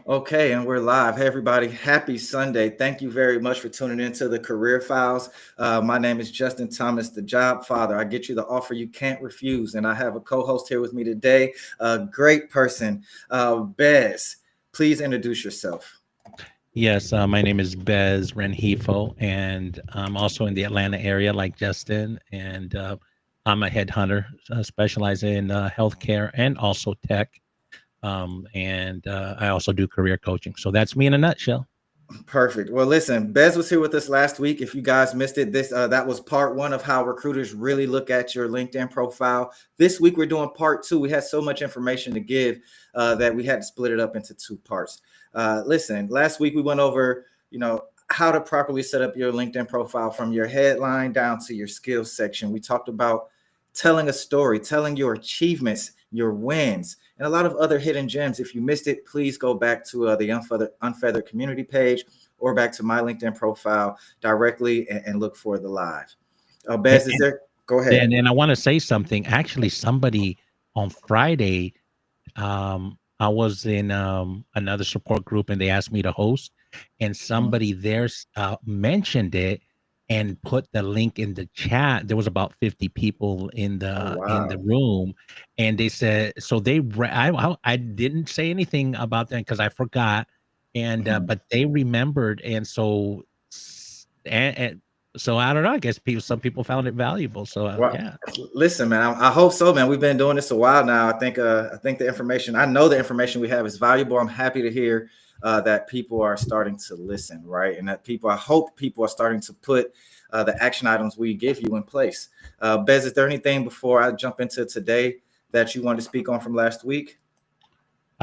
Okay, and we're live. Hey, everybody. Happy Sunday. Thank you very much for tuning into the Career Files. My name is Justin Thomas, the Job Father. I get you the offer you can't refuse. And I have a co host here with me today, a great person, Bez. Please introduce yourself. Yes, my name is Bez Rengifo, and I'm also in the Atlanta area, like Justin. And I'm a headhunter, specializing in healthcare and also tech. And I also do career coaching. So that's me in a nutshell. Perfect. Well, listen, Bez was here with us last week. If you guys missed it, this that was part one of how recruiters really look at your LinkedIn profile. This week we're doing part two. We had so much information to give that we had to split it up into two parts. Listen, last week we went over, how to properly set up your LinkedIn profile from your headline down to your skills section. We talked about telling a story, telling your achievements, your wins, and a lot of other hidden gems. If you missed it, please go back to the Unfeathered community page or back to my LinkedIn profile directly and look for the live. And, Bez, is there? Go ahead. and I want to say something. Actually, somebody on Friday, I was in another support group and they asked me to host, and Mhm. somebody there mentioned it and put the link in the chat. There was about 50 people Oh, in the wow. room, and they said so. I didn't say anything about that because I forgot, and Mhm. but they remembered, and and so I don't know. I guess some people found it valuable. So Well, yeah. listen, man. I hope so, man. We've been doing this a while now. I think the information. I know the information we have is valuable. I'm happy to hear that people are starting to listen, right? And that people. I hope people are starting to put the action items we give you in place. Bez, is there anything before I jump into today that you want to speak on from last week?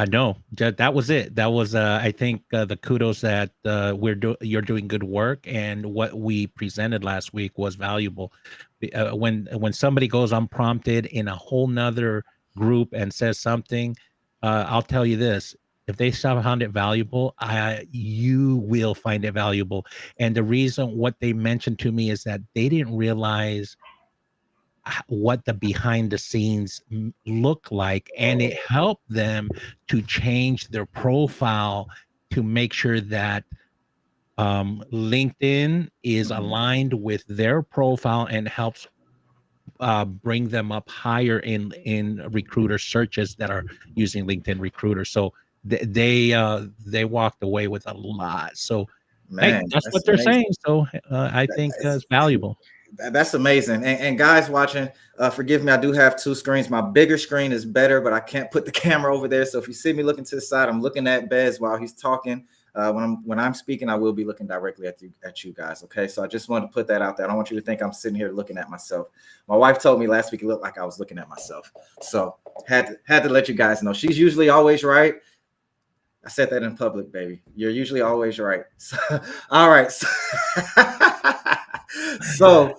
No, that was it. That was, I think, the kudos that you're doing good work, and what we presented last week was valuable. When somebody goes unprompted in a whole nother group and says something, I'll tell you this: if they found it valuable, you will find it valuable. And the reason what they mentioned to me is that they didn't realize what the behind the scenes look like, and it helped them to change their profile to make sure that LinkedIn is Mhm. aligned with their profile and helps bring them up higher in recruiter searches that are using LinkedIn Recruiter. So they walked away with a lot. So hey, Man, that's what that's they're amazing. saying. So I think That's it's valuable. That's amazing. And guys watching, forgive me, I do have two screens. My bigger screen is better, but I can't put the camera over there. So if you see me looking to the side, I'm looking at Bez while he's talking. When I'm speaking, I will be looking directly at you guys. Okay, so I just wanted to put that out there. I don't want you to think I'm sitting here looking at myself. My wife told me last week it looked like I was looking at myself. So had to let you guys know. She's usually always right. I said that in public, baby. You're usually always right. So, all right. So,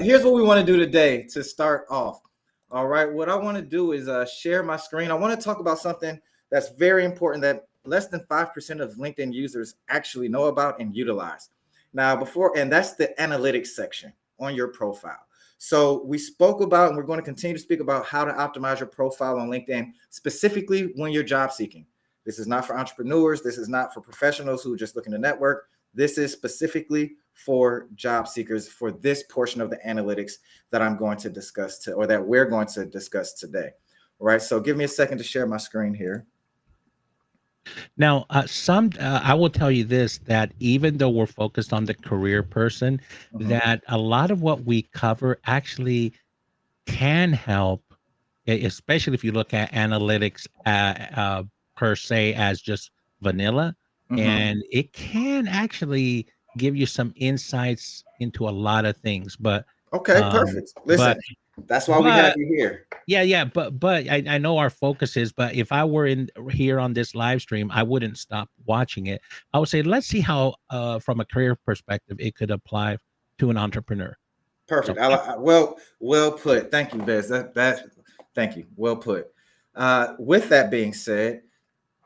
here's what we want to do today to start off. All right. What I want to do is share my screen. I want to talk about something that's very important that less than 5% of LinkedIn users actually know about and utilize. And that's the analytics section on your profile. So we spoke about, and we're going to continue to speak about how to optimize your profile on LinkedIn, specifically when you're job seeking. This is not for entrepreneurs. This is not for professionals who are just looking to network. This is specifically for job seekers for this portion of the analytics that I'm going to or that we're going to discuss today. All right. So give me a second to share my screen here. Now, I will tell you this, that even though we're focused on the career person, Mhm. that a lot of what we cover actually can help, especially if you look at analytics per se as just vanilla, Mhm. and it can actually give you some insights into a lot of things. Okay. Um, Perfect. but Listen, that's why we have but you here. yeah, but I know our focus is, but if I were in here on this live stream, I wouldn't stop watching it. I would say, let's see how, from a career perspective, it could apply to an entrepreneur. So Perfect. yeah. Well put. Thank you, Bez. Thank you. Well put. With that being said,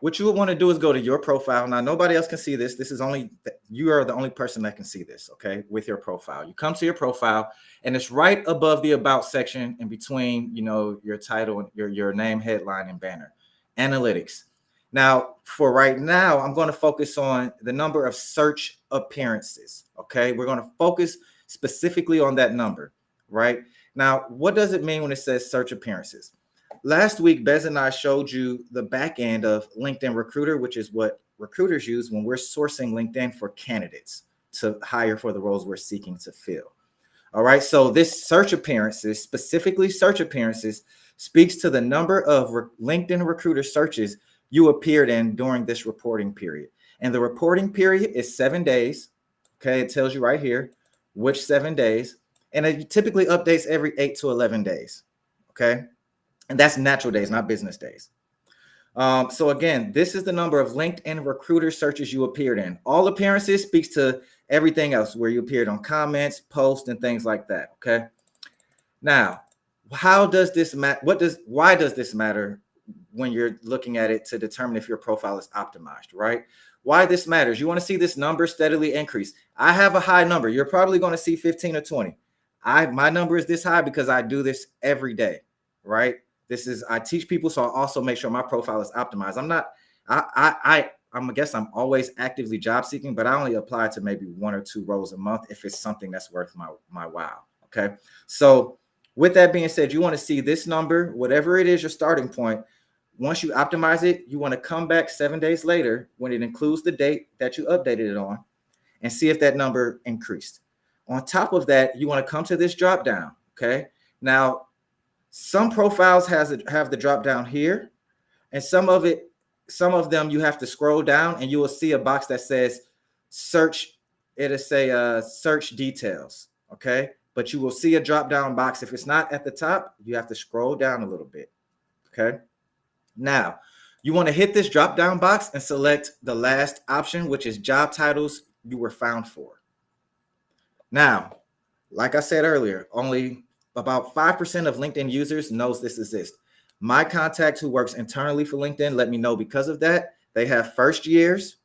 what you would want to do is go to your profile. Now, nobody else can see this. This is only you are the only person that can see this. Okay, with your profile, you come to your profile, and it's right above the about section, in between, your title, your name, headline, and banner. Analytics. Now, for right now, I'm going to focus on the number of search appearances. Okay. We're going to focus specifically on that number, right? Now, what does it mean when it says search appearances? Last week, Bez and I showed you the back end of LinkedIn Recruiter, which is what recruiters use when we're sourcing LinkedIn for candidates to hire for the roles we're seeking to fill. All right. So this search appearances, specifically search appearances, speaks to the number of LinkedIn Recruiter searches you appeared in during this reporting period. And the reporting period is 7 days. Okay. It tells you right here which 7 days. And it typically updates every 8 to 11 days. Okay. And that's natural days, not business days. So again, this is the number of LinkedIn Recruiter searches you appeared in. All appearances speaks to everything else where you appeared on comments, posts, and things like that. Okay. Now, how does this matter? Why does this matter when you're looking at it to determine if your profile is optimized, right? Why this matters? You want to see this number steadily increase. I have a high number. You're probably going to see 15 or 20. My number is this high because I do this every day, right? I teach people, so I also make sure my profile is optimized. I guess I'm always actively job seeking, but I only apply to maybe 1 or 2 roles a month if it's something that's worth my while. Okay. So with that being said, you want to see this number, whatever it is, your starting point. Once you optimize it, you want to come back 7 days later when it includes the date that you updated it on and see if that number increased. On top of that, you want to come to this drop down. Okay. Now, some profiles have the drop down here, and some of them you have to scroll down and you will see a box that says search. It'll say search details. Okay. But you will see a drop down box. If it's not at the top, you have to scroll down a little bit. Okay. Now, you want to hit this drop down box and select the last option, which is job titles you were found for. Now, like I said earlier, only about 5% of LinkedIn users knows this exists. My contact who works internally for LinkedIn let me know because of that. They have first years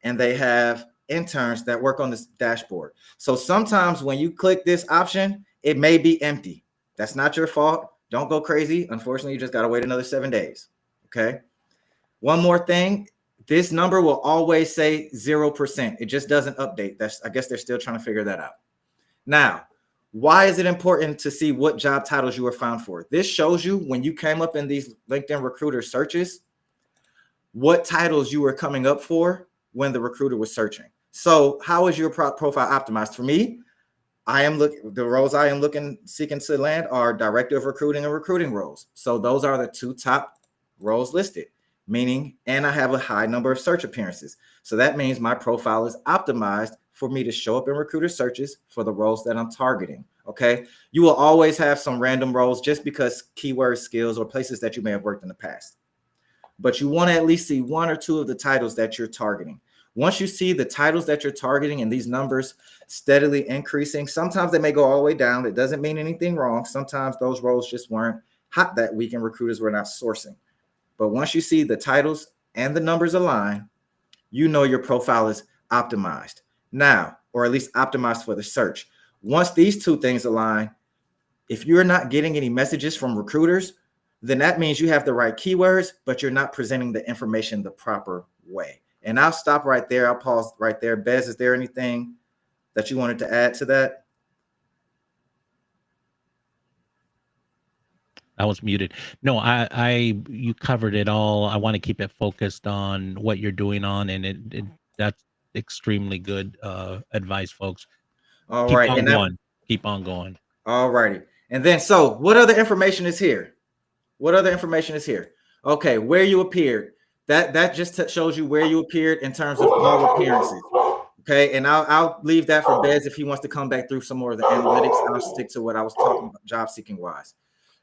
and they have interns that work on this dashboard. So sometimes when you click this option, it may be empty. That's not your fault. Don't go crazy. Unfortunately, you just got to wait another 7 days. Okay. One more thing. This number will always say 0%. It just doesn't update. I guess they're still trying to figure that out. Now, why is it important to see what job titles you were found for? This shows you when you came up in these LinkedIn recruiter searches, what titles you were coming up for when the recruiter was searching. So how is your profile optimized? For me, the roles I am seeking to land are director of recruiting and recruiting roles. So those are the 2 top roles listed, and I have a high number of search appearances. So that means my profile is optimized for me to show up in recruiter searches for the roles that I'm targeting. Okay. You will always have some random roles just because keyword skills or places that you may have worked in the past, but you want to at least see 1 or 2 of the titles that you're targeting. Once you see the titles that you're targeting and these numbers steadily increasing, sometimes they may go all the way down. It doesn't mean anything wrong. Sometimes those roles just weren't hot that week and recruiters were not sourcing. But once you see the titles and the numbers align, you know your profile is optimized now, or at least optimized for the search. Once these 2 things align, if you're not getting any messages from recruiters, then that means you have the right keywords, but you're not presenting the information the proper way. And I'll stop right there. I'll pause right there. Bez, is there anything that you wanted to add to that? I was muted. No, you covered it all. I want to keep it focused on what you're doing and that's extremely good advice, folks. All Keep right. on going. Keep on going. All righty. And then, so what other information is here? Okay, where you appeared. That just shows you where you appeared in terms of all appearances. Okay, and I'll leave that for Bez if he wants to come back through some more of the analytics. I'll stick to what I was talking about job seeking wise.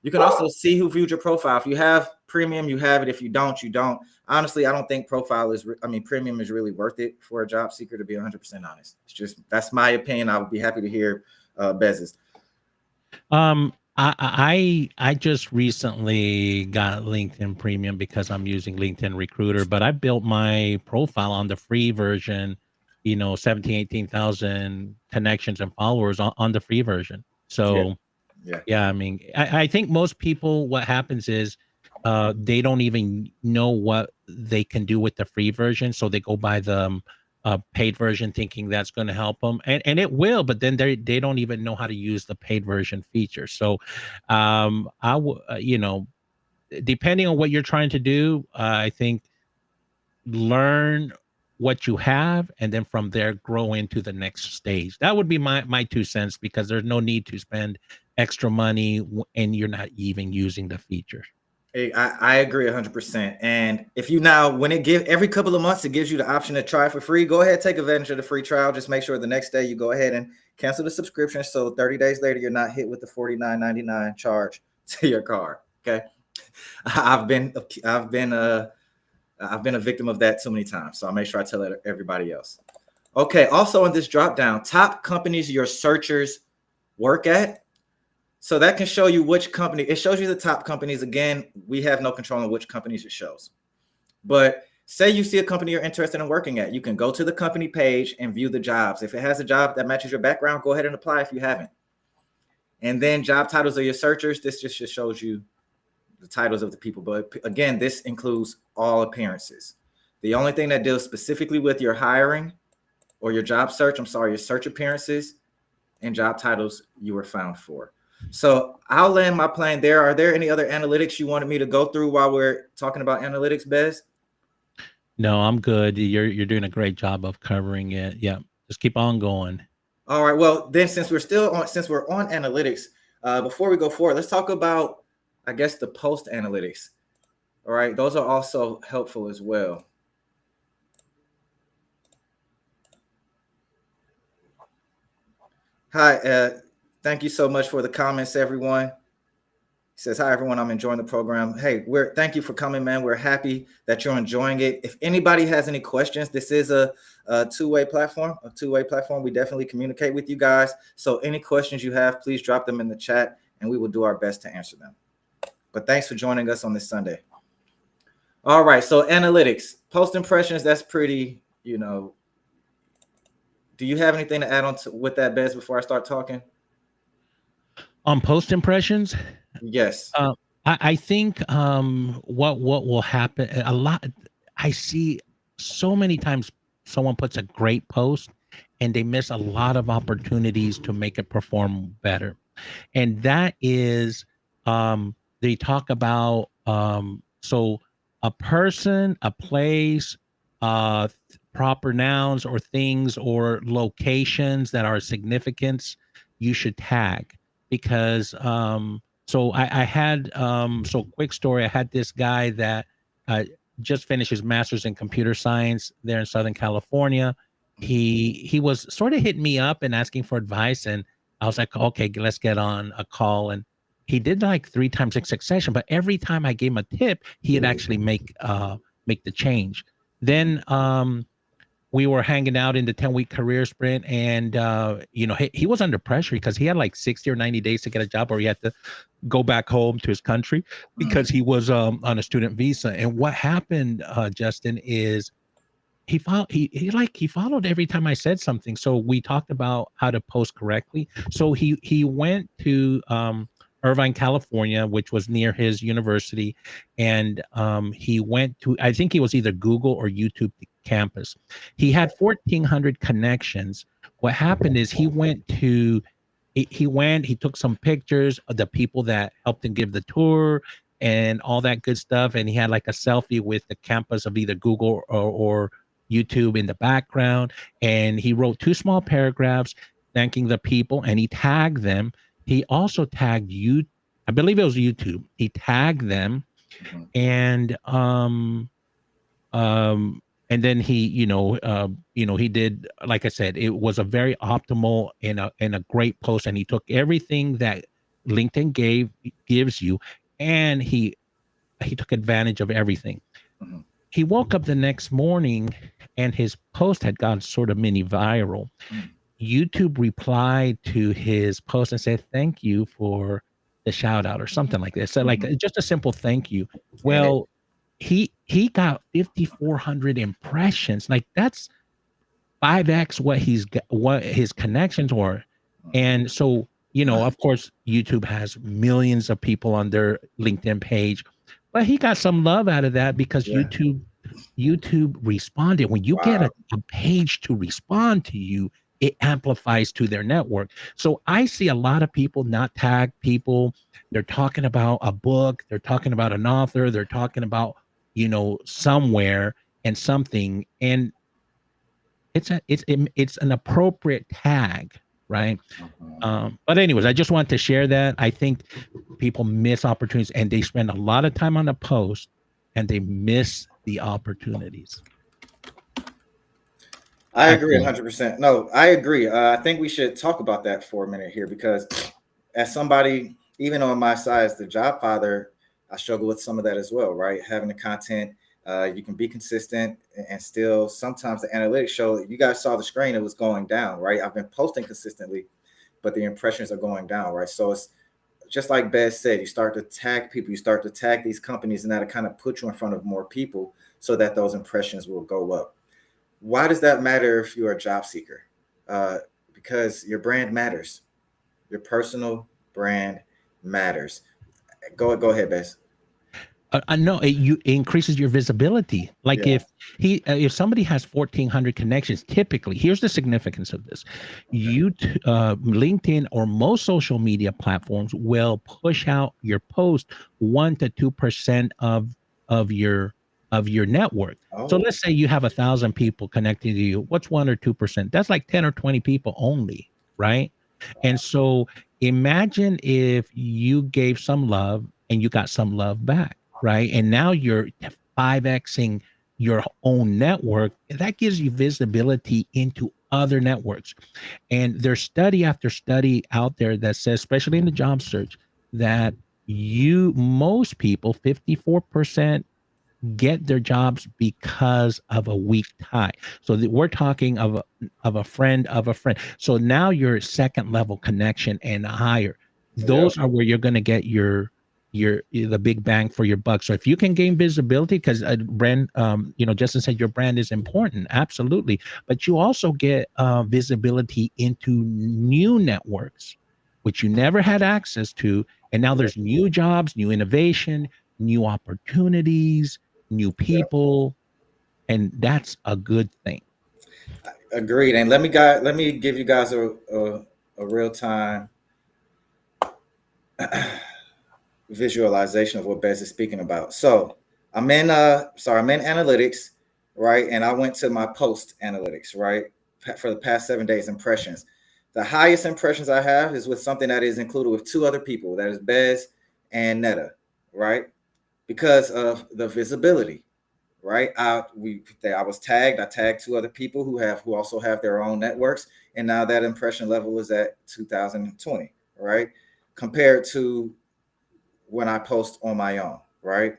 You can also see who viewed your profile. If you have premium, you have it. If you don't, you don't. Honestly, I don't think premium is really worth it for a job seeker, to be 100% honest. That's my opinion. I would be happy to hear Bez's. I just recently got LinkedIn Premium because I'm using LinkedIn Recruiter, but I built my profile on the free version, 18,000 connections and followers on the free version. So yeah, I mean, I think most people, what happens is they don't even know what they can do with the free version, so they go buy the paid version thinking that's going to help them, and it will, but then they don't even know how to use the paid version feature. So depending on what you're trying to do, I think learn what you have, and then from there grow into the next stage. That would be my 2 cents, because there's no need to spend extra money and you're not even using the feature. I agree 100%. And if you now, when it every couple of months, it gives you the option to try for free, go ahead, take advantage of the free trial. Just make sure the next day you go ahead and cancel the subscription. So 30 days later, you're not hit with the $49.99 charge to your card. Okay. I've been a victim of that too many times. So I'll make sure I tell everybody else. Okay. Also on this drop down, top companies your searchers work at. So that can show you which company. It shows you the top companies. Again, we have no control on which companies it shows. But say you see a company you're interested in working at, you can go to the company page and view the jobs. If it has a job that matches your background, go ahead and apply if you haven't. And then job titles of your searchers. This just shows you the titles of the people. But again, this includes all appearances. The only thing that deals specifically with your hiring or your job search, your search appearances and job titles you were found for. So I'll land my plane there. Are there any other analytics you wanted me to go through while we're talking about analytics, Bez? No, I'm good. You're doing a great job of covering it. Yeah, just keep on going. All right. Well, then since we're on analytics, before we go forward, let's talk about, I guess, the post analytics. All right. Those are also helpful as well. Hi. Thank you so much for the comments, everyone. He says, hi, everyone. I'm enjoying the program. Hey, thank you for coming, man. We're happy that you're enjoying it. If anybody has any questions, this is a two-way platform. We definitely communicate with you guys. So any questions you have, please drop them in the chat and we will do our best to answer them. But thanks for joining us on this Sunday. All right. So analytics, post impressions, that's pretty, do you have anything to add on with that, Bez, before I start talking? On post impressions? Yes. I think what will happen a lot. I see so many times someone puts a great post and they miss a lot of opportunities to make it perform better. And that is they talk about so a person, a place, proper nouns or things or locations that are significance, you should tag. Because so I had so quick story, I had this guy that just finished his master's in computer science there in Southern California. He was sort of hitting me up and asking for advice, and I was like, okay, let's get on a call. And he did like 3 times in succession, but every time I gave him a tip, he'd actually make the change. Then we were hanging out in the 10-week career sprint, and he was under pressure because he had like 60 or 90 days to get a job, or he had to go back home to his country because he was on a student visa. And what happened, Justin, is he followed every time I said something. So we talked about how to post correctly. So he went to Irvine, California, which was near his university, and he went to, I think he was either Google or YouTube campus. He had 1,400 connections. What happened is he took some pictures of the people that helped him give the tour and all that good stuff, and he had like a selfie with the campus of either Google or YouTube in the background, and he wrote 2 small paragraphs thanking the people, and he tagged them. He also tagged you, I believe it was YouTube. He tagged them, and then he, he did, like I said, it was a very optimal and a great post, and he took everything that LinkedIn gives you, and he took advantage of everything. He woke up the next morning, and his post had gone sort of mini viral. YouTube replied to his post and said, thank you for the shout out or something like this. So like just a simple thank you. Well, he got 5,400 impressions. Like that's 5x what his connections were. And so, of course, YouTube has millions of people on their LinkedIn page, But he got some love out of that because Yeah. YouTube responded. When you get Wow. a page to respond to you, it amplifies to their network. So I see a lot of people not tag people. They're talking about a book, they're talking about an author, they're talking about, somewhere and something. And it's an appropriate tag, right? Mhm. But anyways, I just want to share that. I think people miss opportunities and they spend a lot of time on a post and they miss the opportunities. I Back agree to you. 100%. No, I agree. I think we should talk about that for a minute here because, as somebody, even on my side as the job father, I struggle with some of that as well, right? Having the content, you can be consistent and still sometimes the analytics show you guys saw the screen, it was going down, right? I've been posting consistently, but the impressions are going down, right? So it's just like Bez said, you start to tag people, you start to tag these companies, and that'll kind of put you in front of more people so that those impressions will go up. Why does that matter if you're a job seeker? Uh, because your brand matters. Your personal brand matters. Go ahead, Bez. No, it increases your visibility. Like Yeah. if somebody has 1,400 connections, typically, here's the significance of this: Okay. LinkedIn or most social media platforms will push out your post 1 to 2% of your of your network. So Oh, let's say you have 1,000 people connected to you. What's 1 or 2%? That's like 10 or 20 people only, right? And so imagine if you gave some love and you got some love back, right? And now you're 5xing your own network. That gives you visibility into other networks. And there's study after study out there that says, especially in the job search, that most people, 54% get their jobs because of a weak tie. So we're talking of a friend of a friend. So now your second level connection and higher. yeah, Those are where you're going to get your the big bang for your buck. So if you can gain visibility, because brand, Justin said your brand is important, absolutely, but you also get visibility into new networks, which you never had access to, and now yeah, there's new jobs, new innovation, new opportunities, new yeah. people, and that's a good thing. Agreed. And let me give you guys a real time visualization of what Bez is speaking about. So I'm in analytics, right? And I went to my post analytics, right? For the past 7 days impressions. The highest impressions I have is with something that is included with two other people, that is Bez and Netta, right? Because of the visibility, right? I was tagged. I tagged two other people who also have their own networks, and now that impression level is at 2020, right? Compared to when I post on my own, right?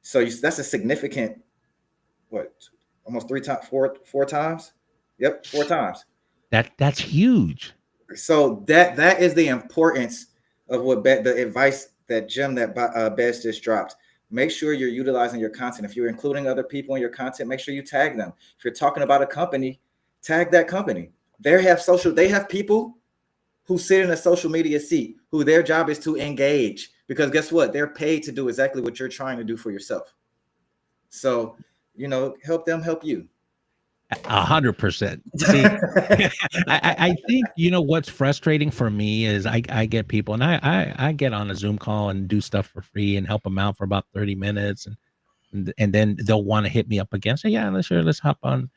So that's a significant what, almost three times, four times. Yep, four times. That's huge. So that is the importance of the advice that Jim that Bez just dropped. Make sure you're utilizing your content. If you're including other people in your content, make sure you tag them. If you're talking about a company, tag that company. They have people who sit in a social media seat who their job is to engage, because guess what? They're paid to do exactly what you're trying to do for yourself. So, help them help you. 100%. See, I think what's frustrating for me is I get people and I get on a Zoom call and do stuff for free and help them out for about 30 minutes and then they'll want to hit me up again. Say, yeah, let's hop on.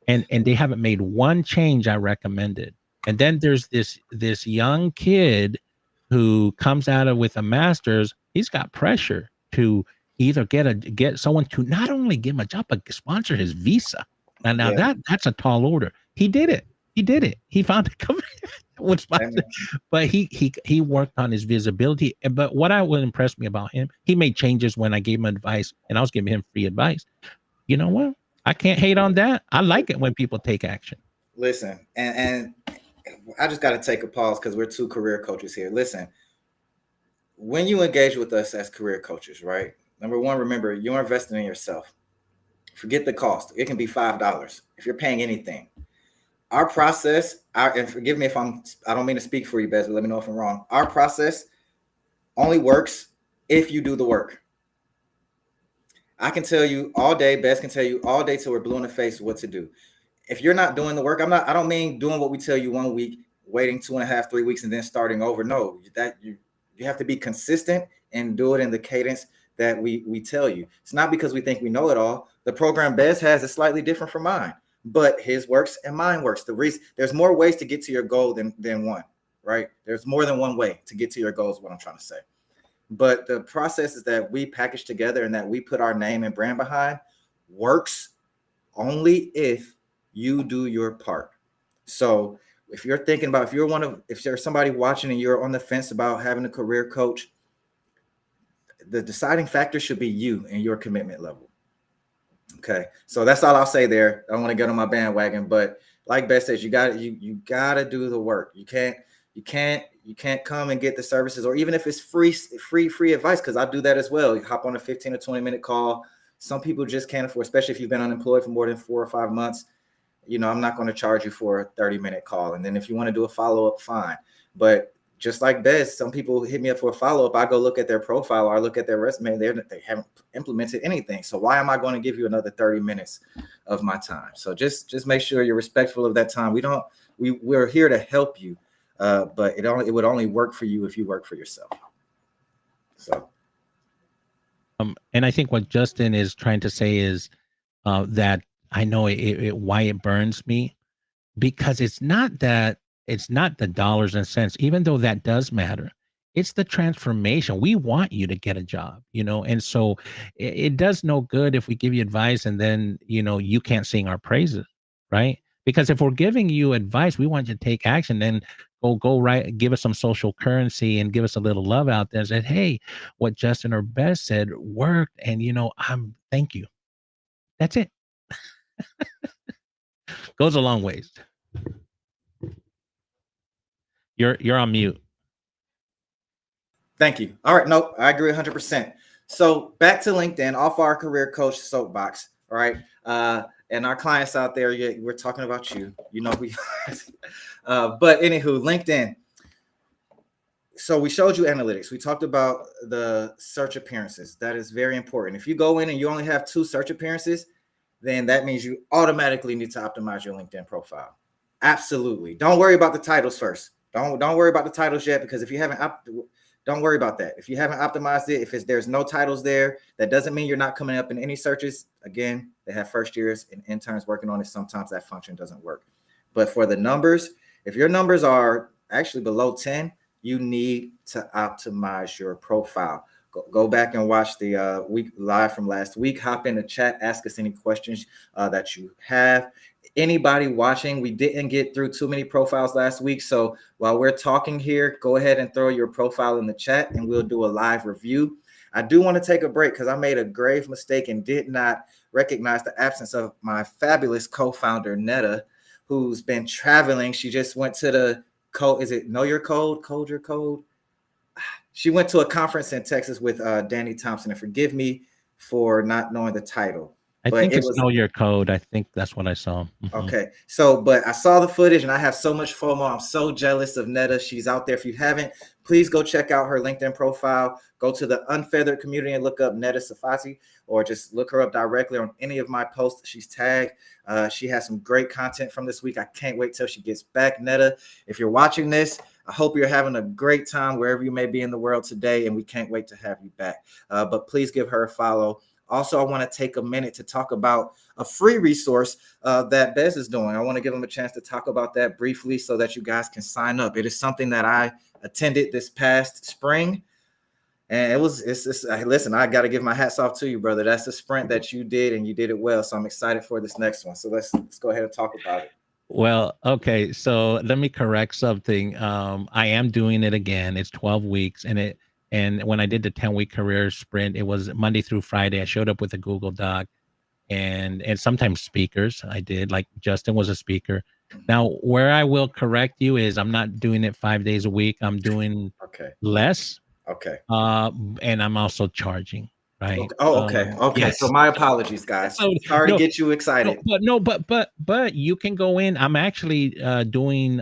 And they haven't made one change I recommended. And then there's this young kid who comes out of with a master's. He's got pressure to either get someone to not only give him a job, but sponsor his visa. Now Yeah. that's a tall order. He did it. He did it. He found a company with sponsor, Amen. but he worked on his visibility. But what I would impress me about him, he made changes when I gave him advice, and I was giving him free advice. You know what? I can't hate on that. I like it when people take action. Listen, and I just got to take a pause because we're two career coaches here. Listen, when you engage with us as career coaches, right? Number one, remember you're investing in yourself. Forget the cost. It can be $5 if you're paying anything. Our process, and forgive me if I don't mean to speak for you, Bez, but let me know if I'm wrong. Our process only works if you do the work. I can tell you all day, Bess can tell you all day till we're blue in the face what to do. If you're not doing the work, I don't mean doing what we tell you one week, waiting 2.5, 3 weeks, and then starting over. No, that you have to be consistent and do it in the cadence that we tell you. It's not because we think we know it all. The program Bez has is slightly different from mine, but his works and mine works. The reason there's more ways to get to your goal than one, right? There's more than one way to get to your goals, what I'm trying to say. But the processes that we package together and that we put our name and brand behind works only if you do your part. So if you're thinking about, if there's somebody watching and you're on the fence about having a career coach, the deciding factor should be you and your commitment level. Okay, so that's all I'll say there. I don't want to get on my bandwagon, but like Beth says, you got to do the work. You can't come and get the services, or even if it's free advice, because I do that as well. You hop on a 15 or 20-minute call. Some people just can't afford, especially if you've been unemployed for more than 4 or 5 months. I'm not going to charge you for a 30-minute call. And then if you want to do a follow-up, fine. But just like Bez, some people hit me up for a follow-up. I go look at their profile or I look at their resume. They haven't implemented anything. So why am I going to give you another 30 minutes of my time? So just make sure you're respectful of that time. We're here to help you, but it would only work for you if you work for yourself. So. And I think what Justin is trying to say is that I know why it burns me, because it's not the dollars and cents, even though that does matter. It's the transformation. We want you to get a job, and so it does no good if we give you advice and then, you can't sing our praises, right? Because if we're giving you advice, we want you to take action, then go right, give us some social currency and give us a little love out there and say, hey, what Justin or Beth said worked. And, thank you. That's it. Goes a long ways. You're on mute. Thank you. All right. Nope. I agree 100%. So back to LinkedIn, off our career coach soapbox. All right. And our clients out there, we're talking about you. But anywho, LinkedIn. So we showed you analytics. We talked about the search appearances. That is very important. If you go in and you only have 2 search appearances, then that means you automatically need to optimize your LinkedIn profile. Absolutely. Don't worry about the titles first. Don't worry about the titles yet, because if you haven't don't worry about that. If you haven't optimized it, if there's no titles there, that doesn't mean you're not coming up in any searches. Again, they have first years and interns working on it. Sometimes that function doesn't work. But for the numbers, if your numbers are actually below 10, you need to optimize your profile. Go back and watch the week live from last week. Hop in the chat, ask us any questions that you have. Anybody watching, we didn't get through too many profiles last week. So while we're talking here, go ahead and throw your profile in the chat and we'll do a live review. I do want to take a break because I made a grave mistake and did not recognize the absence of my fabulous co-founder, Netta, who's been traveling. She just went to the code. Is it Know Your Code? Code Your Code? She went to a conference in Texas with Danny Thompson, and forgive me for not knowing the title. I think it's Know Your Code. I think that's what I saw. Mm-hmm. Okay. So, but I saw the footage and I have so much FOMO. I'm so jealous of Netta. She's out there. If you haven't, please go check out her LinkedIn profile. Go to the Unfeathered community and look up Netta Safati, or just look her up directly on any of my posts. She's tagged. She has some great content from this week. I can't wait till she gets back. Netta, if you're watching this, I hope you're having a great time wherever you may be in the world today, and we can't wait to have you back. But please give her a follow. Also, I want to take a minute to talk about a free resource that Bez is doing. I want to give them a chance to talk about that briefly so that you guys can sign up. It is something that I attended this past spring. And listen, I got to give my hats off to you, brother. That's a sprint that you did, and you did it well. So I'm excited for this next one. So let's go ahead and talk about it. Well, okay. So let me correct something. I am doing it again. It's 12 weeks, and when I did the 10-week career sprint, it was Monday through Friday. I showed up with a Google Doc and sometimes speakers. I did, like Justin was a speaker. Now, where I will correct you is I'm not doing it 5 days a week. I'm doing less. Okay. And I'm also charging, right? Okay. Oh, okay. Okay. Yes. So my apologies, guys. Sorry to get you excited. But you can go in. I'm actually doing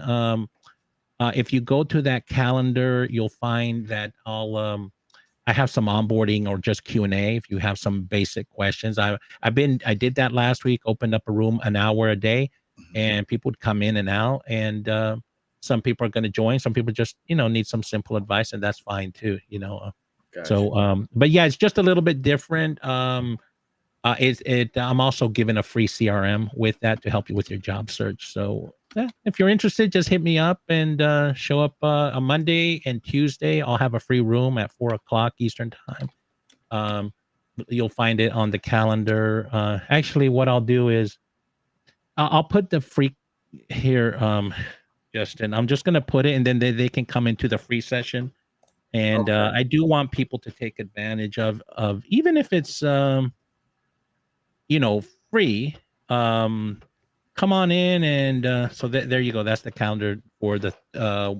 if you go to that calendar, you'll find that I I have some onboarding or just Q&A if you have some basic questions. I did that last week, opened up a room an hour a day, and people would come in and out, and some people are going to join, some people just need some simple advice, and that's fine too. Gotcha. So but yeah, it's just a little bit different. I'm also giving a free CRM with that to help you with your job search. So yeah, if you're interested, just hit me up and show up on Monday and Tuesday. I'll have a free room at 4:00 Eastern time. Um, you'll find it on the calendar. Actually, what I'll do is I'll put the free here, Justin. I'm just gonna put it, and then they can come into the free session. And Okay. I do want people to take advantage of even if it's free. Come on in, and so there you go. That's the calendar for the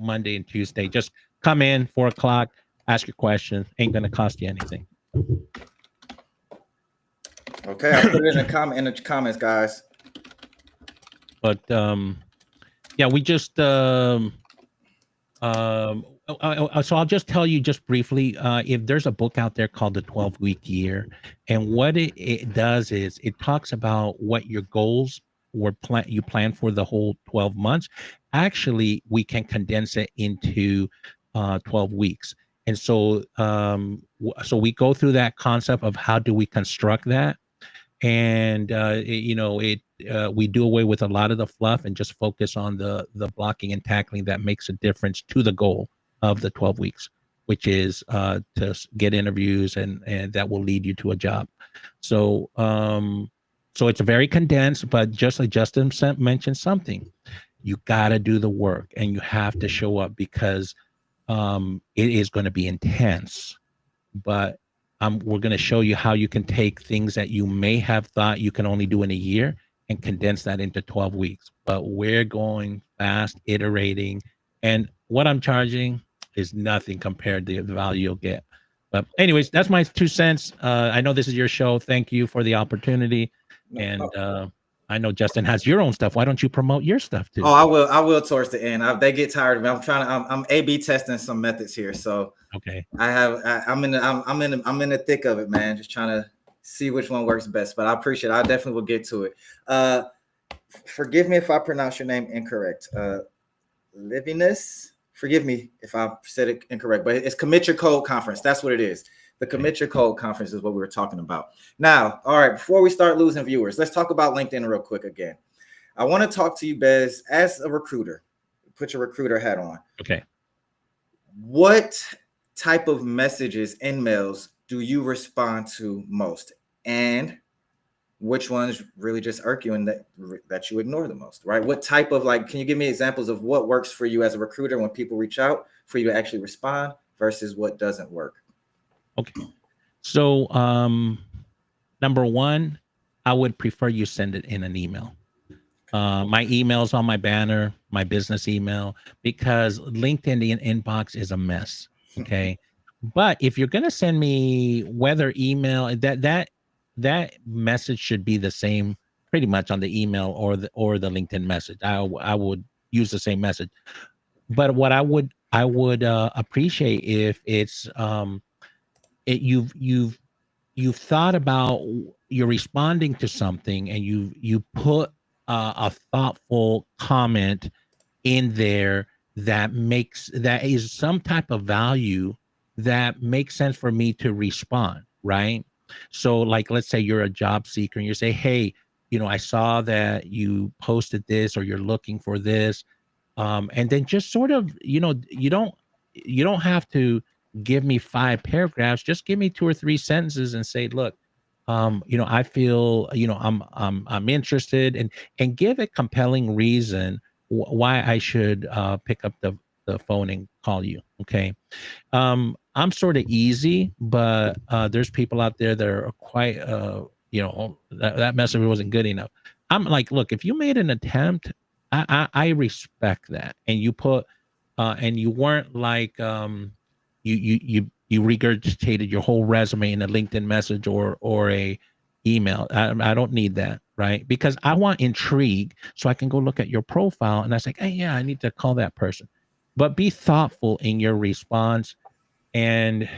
Monday and Tuesday. Just come in 4:00, ask your question. Ain't gonna cost you anything. Okay, I put it in the comments, guys. But yeah, we just so I'll just tell you just briefly, if there's a book out there called The 12-Week Year, and what it does is it talks about what your goals you plan for the whole 12 months. Actually, we can condense it into 12 weeks. And so so we go through that concept of how do we construct that, and we do away with a lot of the fluff and just focus on the blocking and tackling that makes a difference to the goal of the 12 weeks, which is to get interviews, and that will lead you to a job. So so it's very condensed, but just like Justin mentioned something, you got to do the work and you have to show up, because it is going to be intense. But we're going to show you how you can take things that you may have thought you can only do in a year and condense that into 12 weeks. But we're going fast, iterating, and what I'm charging is nothing compared to the value you'll get. But anyways, that's my 2 cents. I know this is your show. Thank you for the opportunity. And I know Justin has your own stuff. Why don't you promote your stuff too? Oh, I will towards the end. They get tired of me. I'm A/B testing some methods here. So okay. I'm in the thick of it, man. Just trying to see which one works best. But I appreciate it. I definitely will get to it. Forgive me if I pronounce your name incorrect. Livinus. Forgive me if I said it incorrect, but it's Commit Your Code Conference. That's what it is. The Commit Your Code Conference is what we were talking about. Now, all right, before we start losing viewers, let's talk about LinkedIn real quick again. I want to talk to you, Bez, as a recruiter. Put your recruiter hat on. Okay. What type of messages and mails do you respond to most? And which ones really just irk you and that you ignore the most, right? What type of, can you give me examples of what works for you as a recruiter when people reach out for you to actually respond versus what doesn't work? Okay. So number one, I would prefer you send it in an email. My email's on my banner, my business email, because LinkedIn inbox is a mess. Okay. But if you're going to send me whether email, that message should be the same pretty much on the email or the LinkedIn message. I would use the same message. But what I would appreciate if it's you've thought about, you're responding to something, and you put a thoughtful comment in there that is some type of value that makes sense for me to respond, right? So let's say you're a job seeker and you say, hey, I saw that you posted this, or you're looking for this, and then just sort of, you don't have to give me 5 paragraphs. Just give me 2 or 3 sentences and say, look, I feel, I'm interested, and give a compelling reason why I should pick up the phone and call you. Okay. I'm sort of easy, but there's people out there that are quite, that message wasn't good enough. I'm like, look, if you made an attempt, I respect that. And you put, and you weren't like, you regurgitated your whole resume in a LinkedIn message or a email. I don't need that, right? Because I want intrigue, so I can go look at your profile and I say, hey, yeah, I need to call that person. But be thoughtful in your response. And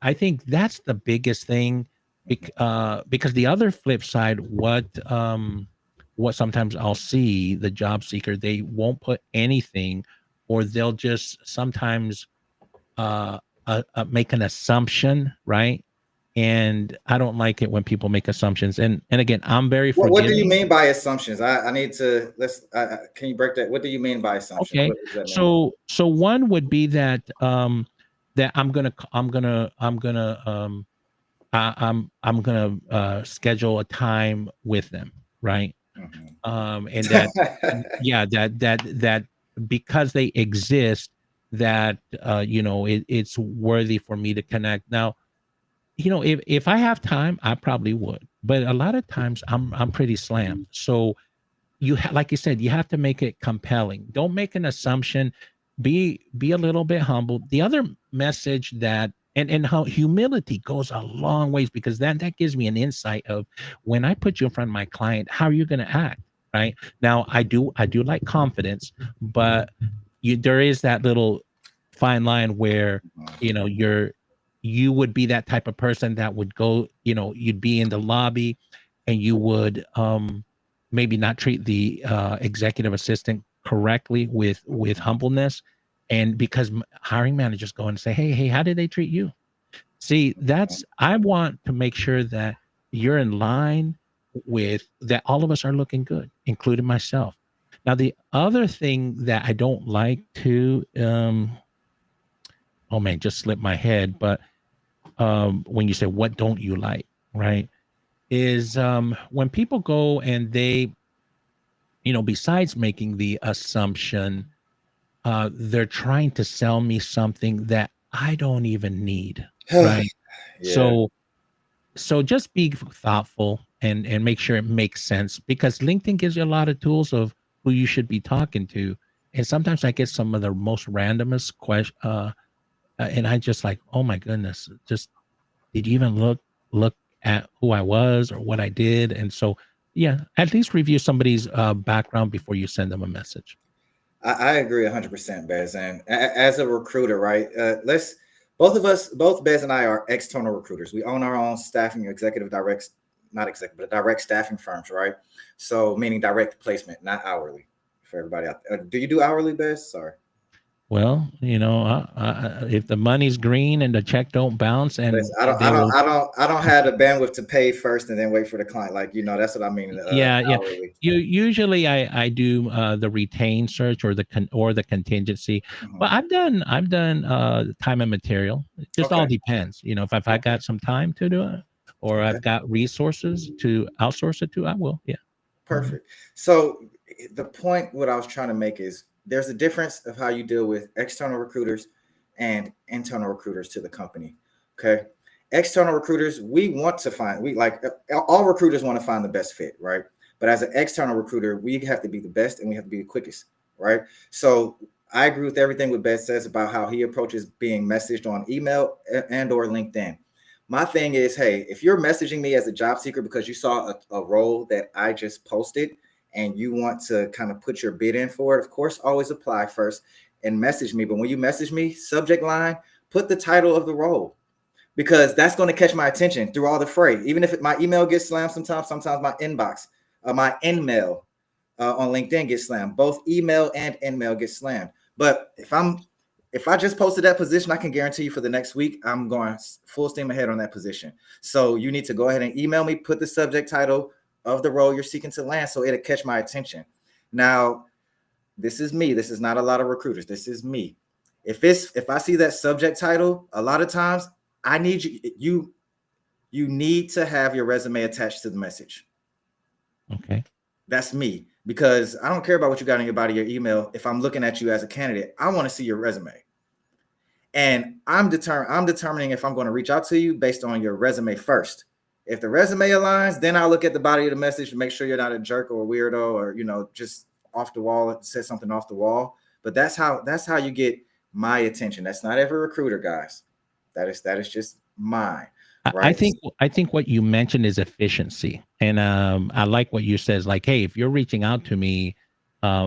I think that's the biggest thing, because the other flip side, what sometimes I'll see the job seeker, they won't put anything, or they'll just sometimes make an assumption, right? And I don't like it when people make assumptions. And again, I'm very What do you forgiving. mean by assumptions? I need to can you break that? What do you mean by assumptions? Okay. What does that mean? So one would be that that I'm gonna schedule a time with them, right? Mhm. And that, yeah, that because they exist, that it's worthy for me to connect. Now, if I have time, I probably would, but a lot of times I'm pretty slammed. So like you said, you have to make it compelling. Don't make an assumption. Be a little bit humble. The other message, that and how humility goes a long ways, because that gives me an insight of, when I put you in front of my client, how are you going to act, right? Now, I do like confidence, but there is that little fine line where, you know you're you would be that type of person that would go, you'd be in the lobby, and you would maybe not treat the executive assistant correctly with humbleness, and because hiring managers go and say, hey, how did they treat you? See, I want to make sure that you're in line with that. All of us are looking good, including myself. Now, the other thing that I don't like to, oh man, just slipped my head, but when you say, what don't you like, right, is when people go and they, besides making the assumption, they're trying to sell me something that I don't even need, right? Yeah. So just be thoughtful, and make sure it makes sense, because LinkedIn gives you a lot of tools of who you should be talking to. And sometimes I get some of the most randomest questions, and I just like, oh my goodness, just, did you even look at who I was or what I did? And so, yeah, at least review somebody's background before you send them a message. I agree 100%, Bez. And as a recruiter, right? Both of us, both Bez and I are external recruiters. We own our own staffing, executive direct, not executive, but direct staffing firms, right? So meaning direct placement, not hourly, for everybody out there. Do you do hourly, Bez? Sorry. Well, if the money's green and the check don't bounce, and Listen, I don't, I they don't, will, I don't, I don't have the bandwidth to pay first and then wait for the client. Like, that's what I mean. yeah. Hourly. Usually I do the retain search, or the contingency, Mhm. but I've done time and material. It just all Okay. depends. If I Okay. got some time to do it, or Okay. I've got resources to outsource it to, I will. Yeah. Mhm. Perfect. So the point what I was trying to make is there's a difference of how you deal with external recruiters and internal recruiters to the company. Okay. External recruiters, we like all recruiters want to find the best fit, right? But as an external recruiter, we have to be the best and we have to be the quickest, right? So I agree with everything what Beth says about how he approaches being messaged on email and or LinkedIn. My thing is, hey, if you're messaging me as a job seeker because you saw a role that I just posted and you want to kind of put your bid in for it, of course, always apply first and message me. But when you message me, subject line, put the title of the role, because that's going to catch my attention through all the fray. Even if my email gets slammed sometimes my inbox, my in mail on LinkedIn gets slammed. Both email and in mail get slammed. But if I just posted that position, I can guarantee you for the next week, I'm going full steam ahead on that position. So you need to go ahead and email me, put the subject title of the role you're seeking to land so it'll catch my attention. Now, this is me. This is not a lot of recruiters. This is me. If I see that subject title, a lot of times I need you need to have your resume attached to the message. Okay. That's me, because I don't care about what you got in your body, your email. If I'm looking at you as a candidate, I want to see your resume. And I'm determining if I'm going to reach out to you based on your resume first. If the resume aligns, then I'll look at the body of the message to make sure you're not a jerk or a weirdo or just off the wall, said something off the wall. But that's how you get my attention. That's not every recruiter, guys. That is just mine, I right? think what you mentioned is efficiency, and I like what you says. Like, hey, if you're reaching out to me,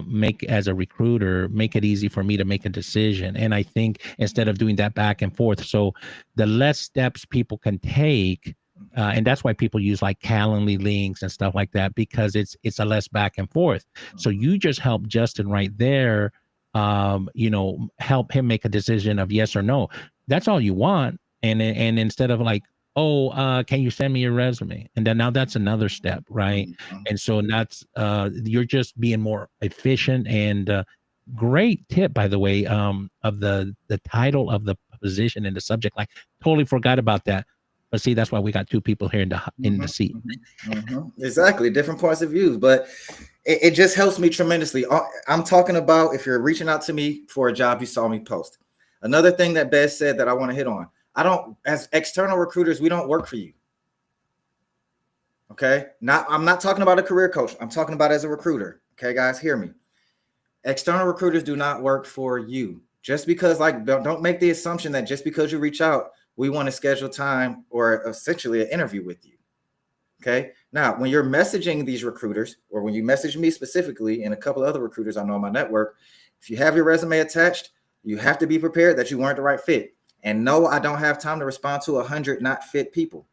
make as a recruiter, make it easy for me to make a decision. And I think instead of doing that back and forth, so the less steps people can take, and that's why people use like Calendly links and stuff like that, because it's a less back and forth. So you just help Justin right there, help him make a decision of yes or no. That's all you want. And instead of like, oh, can you send me your resume? And then now that's another step, right? And so that's you're just being more efficient. And great tip, by the way, of the title of the position and the subject. Like, totally forgot about that. But see, that's why we got two people here in the seat. Exactly, different points of view, but it just helps me tremendously. I'm talking about if you're reaching out to me for a job, you saw me post. Another thing that Bez said that I want to hit on. I don't, as external recruiters, we don't work for you. Okay. I'm not talking about a career coach. I'm talking about as a recruiter. Okay, guys, hear me. External recruiters do not work for you. Just because, like, don't make the assumption that just because you reach out, we want to schedule time or essentially an interview with you. Okay. Now, when you're messaging these recruiters, or when you message me specifically and a couple of other recruiters I know in my network, if you have your resume attached, you have to be prepared that you weren't the right fit. And no, I don't have time to respond to 100 not fit people.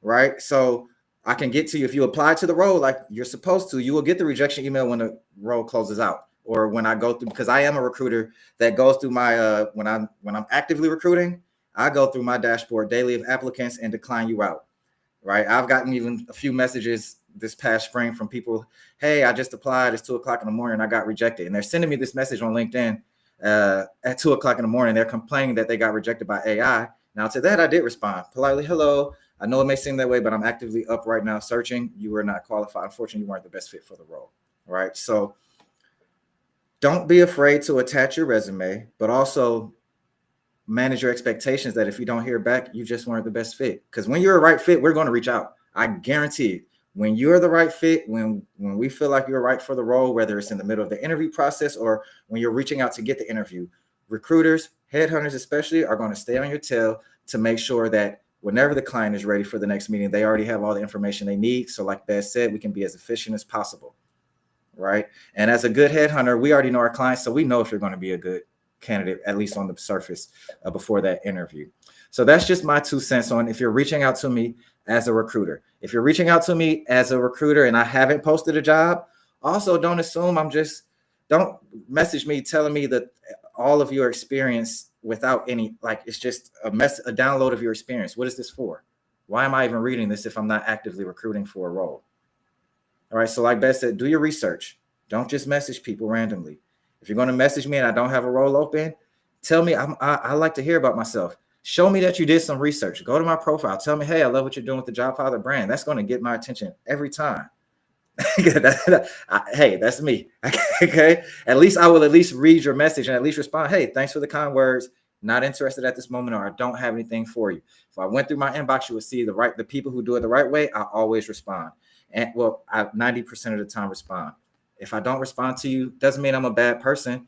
Right. So I can get to you. If you apply to the role like you're supposed to, you will get the rejection email when the role closes out, or when I go through, because I am a recruiter that goes through my when I'm actively recruiting, I go through my dashboard daily of applicants and decline you out. Right. I've gotten even a few messages this past spring from people. Hey, I just applied. It's 2:00 in the morning. I got rejected. And they're sending me this message on LinkedIn at 2:00 in the morning. They're complaining that they got rejected by AI. Now, to that, I did respond politely. Hello. I know it may seem that way, but I'm actively up right now searching. You were not qualified. Unfortunately, you weren't the best fit for the role. Right. So don't be afraid to attach your resume, but also manage your expectations that if you don't hear back, you just weren't the best fit. Because when you're a right fit, we're going to reach out. I guarantee it. When you're the right fit, when we feel like you're right for the role, whether it's in the middle of the interview process or when you're reaching out to get the interview, recruiters, headhunters especially, are going to stay on your tail to make sure that whenever the client is ready for the next meeting, they already have all the information they need. So like Beth said, we can be as efficient as possible. Right. And as a good headhunter, we already know our clients. So we know if you're going to be a good candidate, at least on the surface, before that interview. So that's just my 2 cents on if you're reaching out to me as a recruiter. If you're reaching out to me as a recruiter and I haven't posted a job, also don't assume don't message me telling me that all of your experience without any, like, it's just a download of your experience. What is this for? Why am I even reading this if I'm not actively recruiting for a role? All right. So like Beth said, do your research. Don't just message people randomly. If you're going to message me and I don't have a role open, tell me. I like to hear about myself. Show me that you did some research. Go to my profile. Tell me, hey, I love what you're doing with the Job Father brand. That's going to get my attention every time. Hey, that's me. Okay. At least I will at least read your message and at least respond. Hey, thanks for the kind words. Not interested at this moment, or I don't have anything for you. If I went through my inbox, you would see the people who do it the right way. I always respond. And well, I 90% of the time respond. If I don't respond to you, doesn't mean I'm a bad person.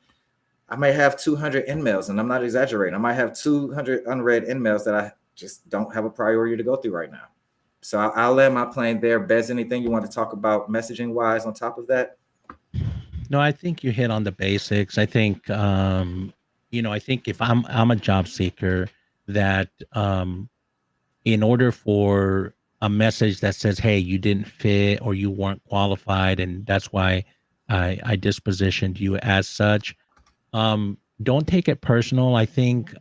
I may have 200 emails, and I'm not exaggerating. I might have 200 unread emails that I just don't have a priority to go through right now. So I'll land my plane there. Bez, anything you want to talk about messaging wise on top of that? No, I think you hit on the basics. I think I think if I'm a job seeker, that in order for a message that says, hey, you didn't fit or you weren't qualified, and that's why I dispositioned you as such, don't take it personal. I think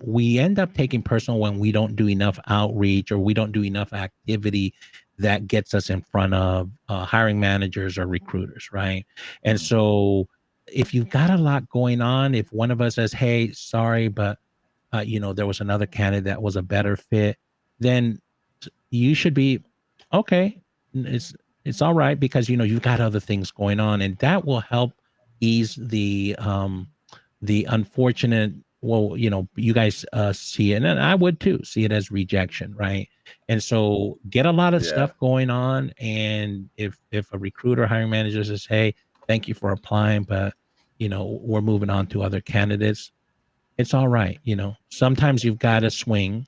we end up taking personal when we don't do enough outreach or we don't do enough activity that gets us in front of hiring managers or recruiters, right? And so if you've got a lot going on, if one of us says, hey, sorry, but there was another candidate that was a better fit, then you should be okay. It's all right, because you've got other things going on, and that will help ease the unfortunate, well, you guys see it, and I would too see it as rejection, right? And so get a lot of stuff going on, and if a recruiter, hiring manager says, hey, thank you for applying, but we're moving on to other candidates, it's all right. Sometimes you've got to swing.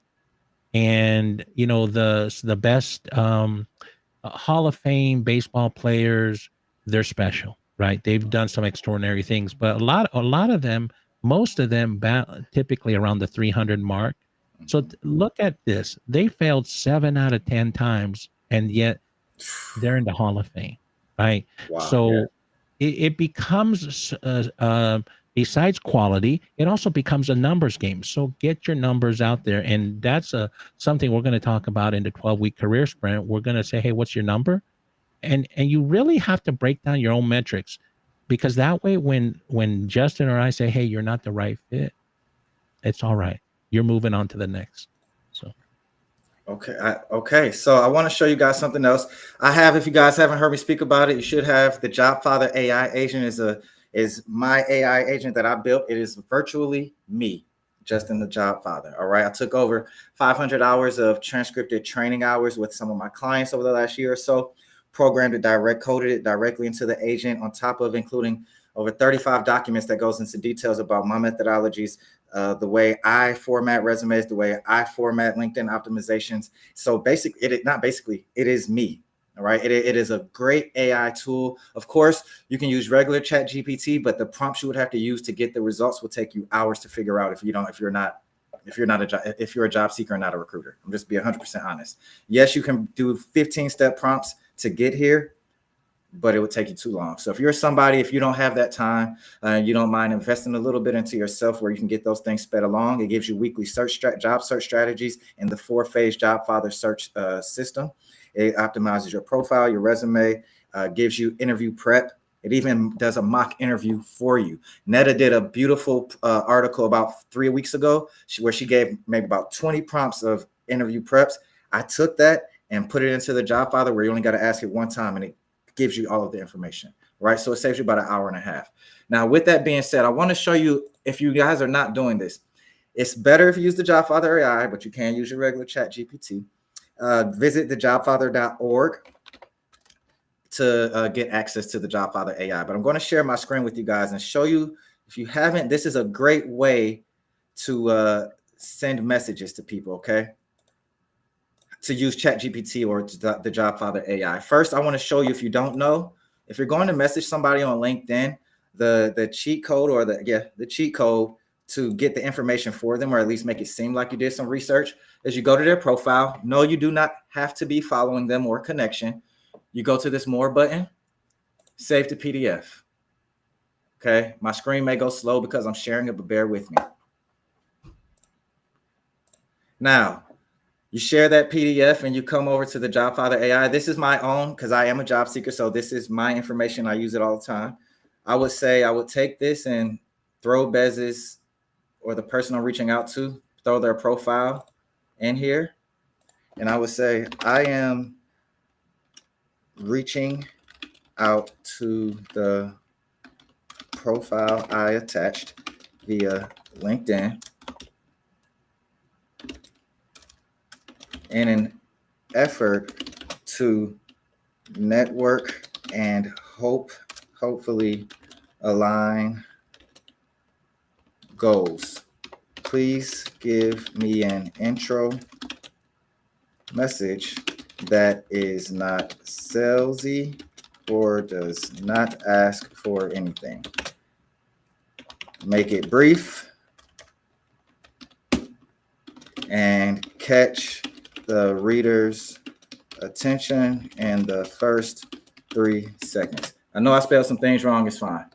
And the best Hall of Fame baseball players, they're special, right? They've done some extraordinary things, but a lot of them, most of them, typically around the 300 mark. So Mhm. look at this. They failed 7 out of 10 times, and yet they're in the Hall of Fame, right? Wow. So it becomes besides quality, it also becomes a numbers game. So get your numbers out there, and that's something we're going to talk about in the 12-week career sprint. We're going to say, hey, what's your number? And you really have to break down your own metrics, because that way, when Justin or I say, hey, you're not the right fit, it's all right. You're moving on to the next. So Okay. Okay. So I want to show you guys something else. I have, if you guys haven't heard me speak about it, you should have. The JobFather AI agent is my AI agent that I built. It is virtually me, Justin the JobFather. All right. I took over 500 hours of transcripted training hours with some of my clients over the last year or so, programmed it, coded it directly into the agent, on top of including over 35 documents that goes into details about my methodologies, the way I format resumes, the way I format LinkedIn optimizations. So basically, it is me. All right. It is a great AI tool. Of course, you can use regular chat GPT, but the prompts you would have to use to get the results will take you hours to figure out if you're a job seeker and not a recruiter. I'm just be 100% honest. Yes, you can do 15-step prompts to get here, but it would take you too long. So if you're somebody, if you don't have that time, you don't mind investing a little bit into yourself where you can get those things sped along. It gives you weekly job search strategies in the 4-phase JobFather search system. It optimizes your profile, your resume, gives you interview prep. It even does a mock interview for you. Netta did a beautiful article about 3 weeks ago where she gave maybe about 20 prompts of interview preps. I took that and put it into the JobFather where you only got to ask it one time, and it gives you all of the information, right? So it saves you about an hour and a half. Now, with that being said, I want to show you, if you guys are not doing this, it's better if you use the JobFather AI, but you can use your regular chat GPT. Visit thejobfather.org to get access to the JobFather AI. But I'm going to share my screen with you guys and show you, if you haven't, this is a great way to send messages to people, okay? To use ChatGPT or the JobFather AI. First, I want to show you, if you don't know, if you're going to message somebody on LinkedIn, the cheat code or the cheat code to get the information for them, or at least make it seem like you did some research, is you go to their profile. No, you do not have to be following them or connection. You go to this more button, save to PDF. Okay, my screen may go slow because I'm sharing it, but bear with me. Now, you share that PDF and you come over to the JobFather AI. This is my own because I am a job seeker. So this is my information. I use it all the time. I would say I would take this and throw Bez's, or the person I'm reaching out to, throw their profile in here. And I would say, I am reaching out to the profile I attached via LinkedIn in an effort to network and hopefully align goals. Please give me an intro message that is not salesy or does not ask for anything. Make it brief and catch the reader's attention in the first 3 seconds. I know I spelled some things wrong. It's fine.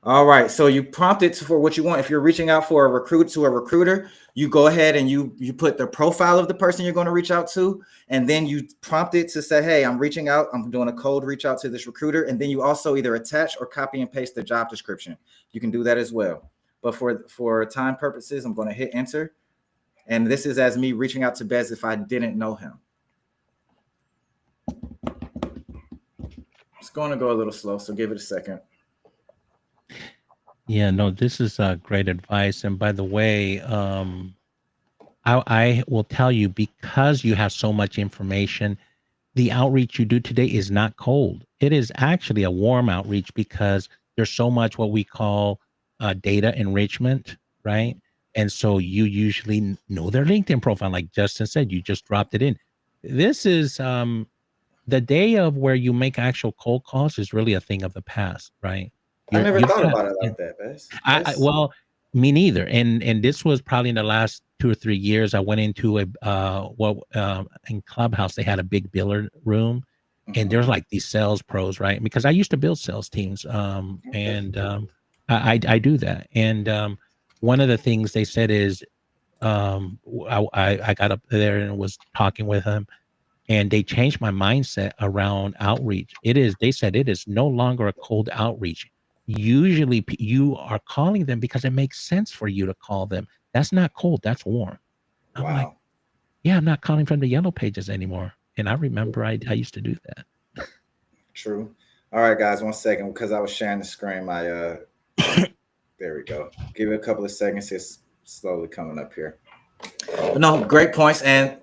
All right. So you prompt it for what you want. If you're reaching out for a recruiter, you go ahead and you put the profile of the person you're going to reach out to, and then you prompt it to say, hey, I'm reaching out. I'm doing a cold reach out to this recruiter. And then you also either attach or copy and paste the job description. You can do that as well. But for time purposes, I'm going to hit enter. And this is as me reaching out to Bez if I didn't know him. It's going to go a little slow, so give it a second. yeah, no, this is great advice. And by the way, I will tell you, because you have so much information, the outreach you do today is not cold. It is actually a warm outreach, because there's so much what we call data enrichment, right? And so you usually know their LinkedIn profile, like Justin said. You just dropped it in. This is the day of where you make actual cold calls is really a thing of the past, right? I never You've thought got about it like that, Bess. I That's well, me neither. And this was probably in the last 2 or 3 years. I went into a in Clubhouse they had a big biller room, and mhm. there's like these sales pros, right? Because I used to build sales teams, Okay. and I do that. And one of the things they said is I got up there and was talking with him, and they changed my mindset around outreach. They said it is no longer a cold outreach. Usually you are calling them because it makes sense for you to call them. That's not cold, that's warm. I'm like, Wow. yeah, I'm not calling from the yellow pages anymore. And I remember I used to do that. True. All right, guys, 1 second because I was sharing the screen. There we go. Give it a couple of seconds. It's slowly coming up here. But no, great points. And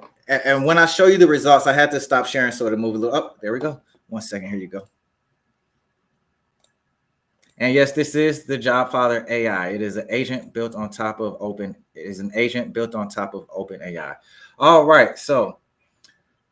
when I show you the results, I had to stop sharing so to move a little up. There we go. 1 second. Here you go. And yes, this is the JobFather AI. It is an agent built on top of Open. It is an agent built on top of Open AI. All right. So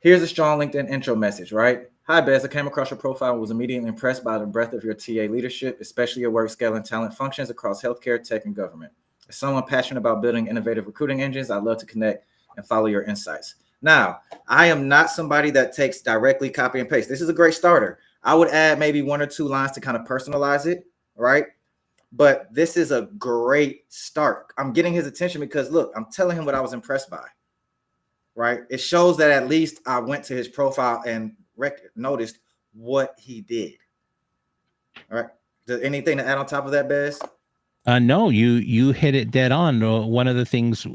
here's a strong LinkedIn intro message, right? Hi, Bez. I came across your profile and was immediately impressed by the breadth of your TA leadership, especially your work scale and talent functions across healthcare, tech, and government. As someone passionate about building innovative recruiting engines, I'd love to connect and follow your insights. Now, I am not somebody that takes directly copy and paste. This is a great starter. I would add maybe 1 or 2 lines to kind of personalize it, right? But this is a great start. I'm getting his attention because look, I'm telling him what I was impressed by, right? It shows that at least I went to his profile and noticed what he did. All right. Does anything to add on top of that, Bez? No, you hit it dead on. One of the things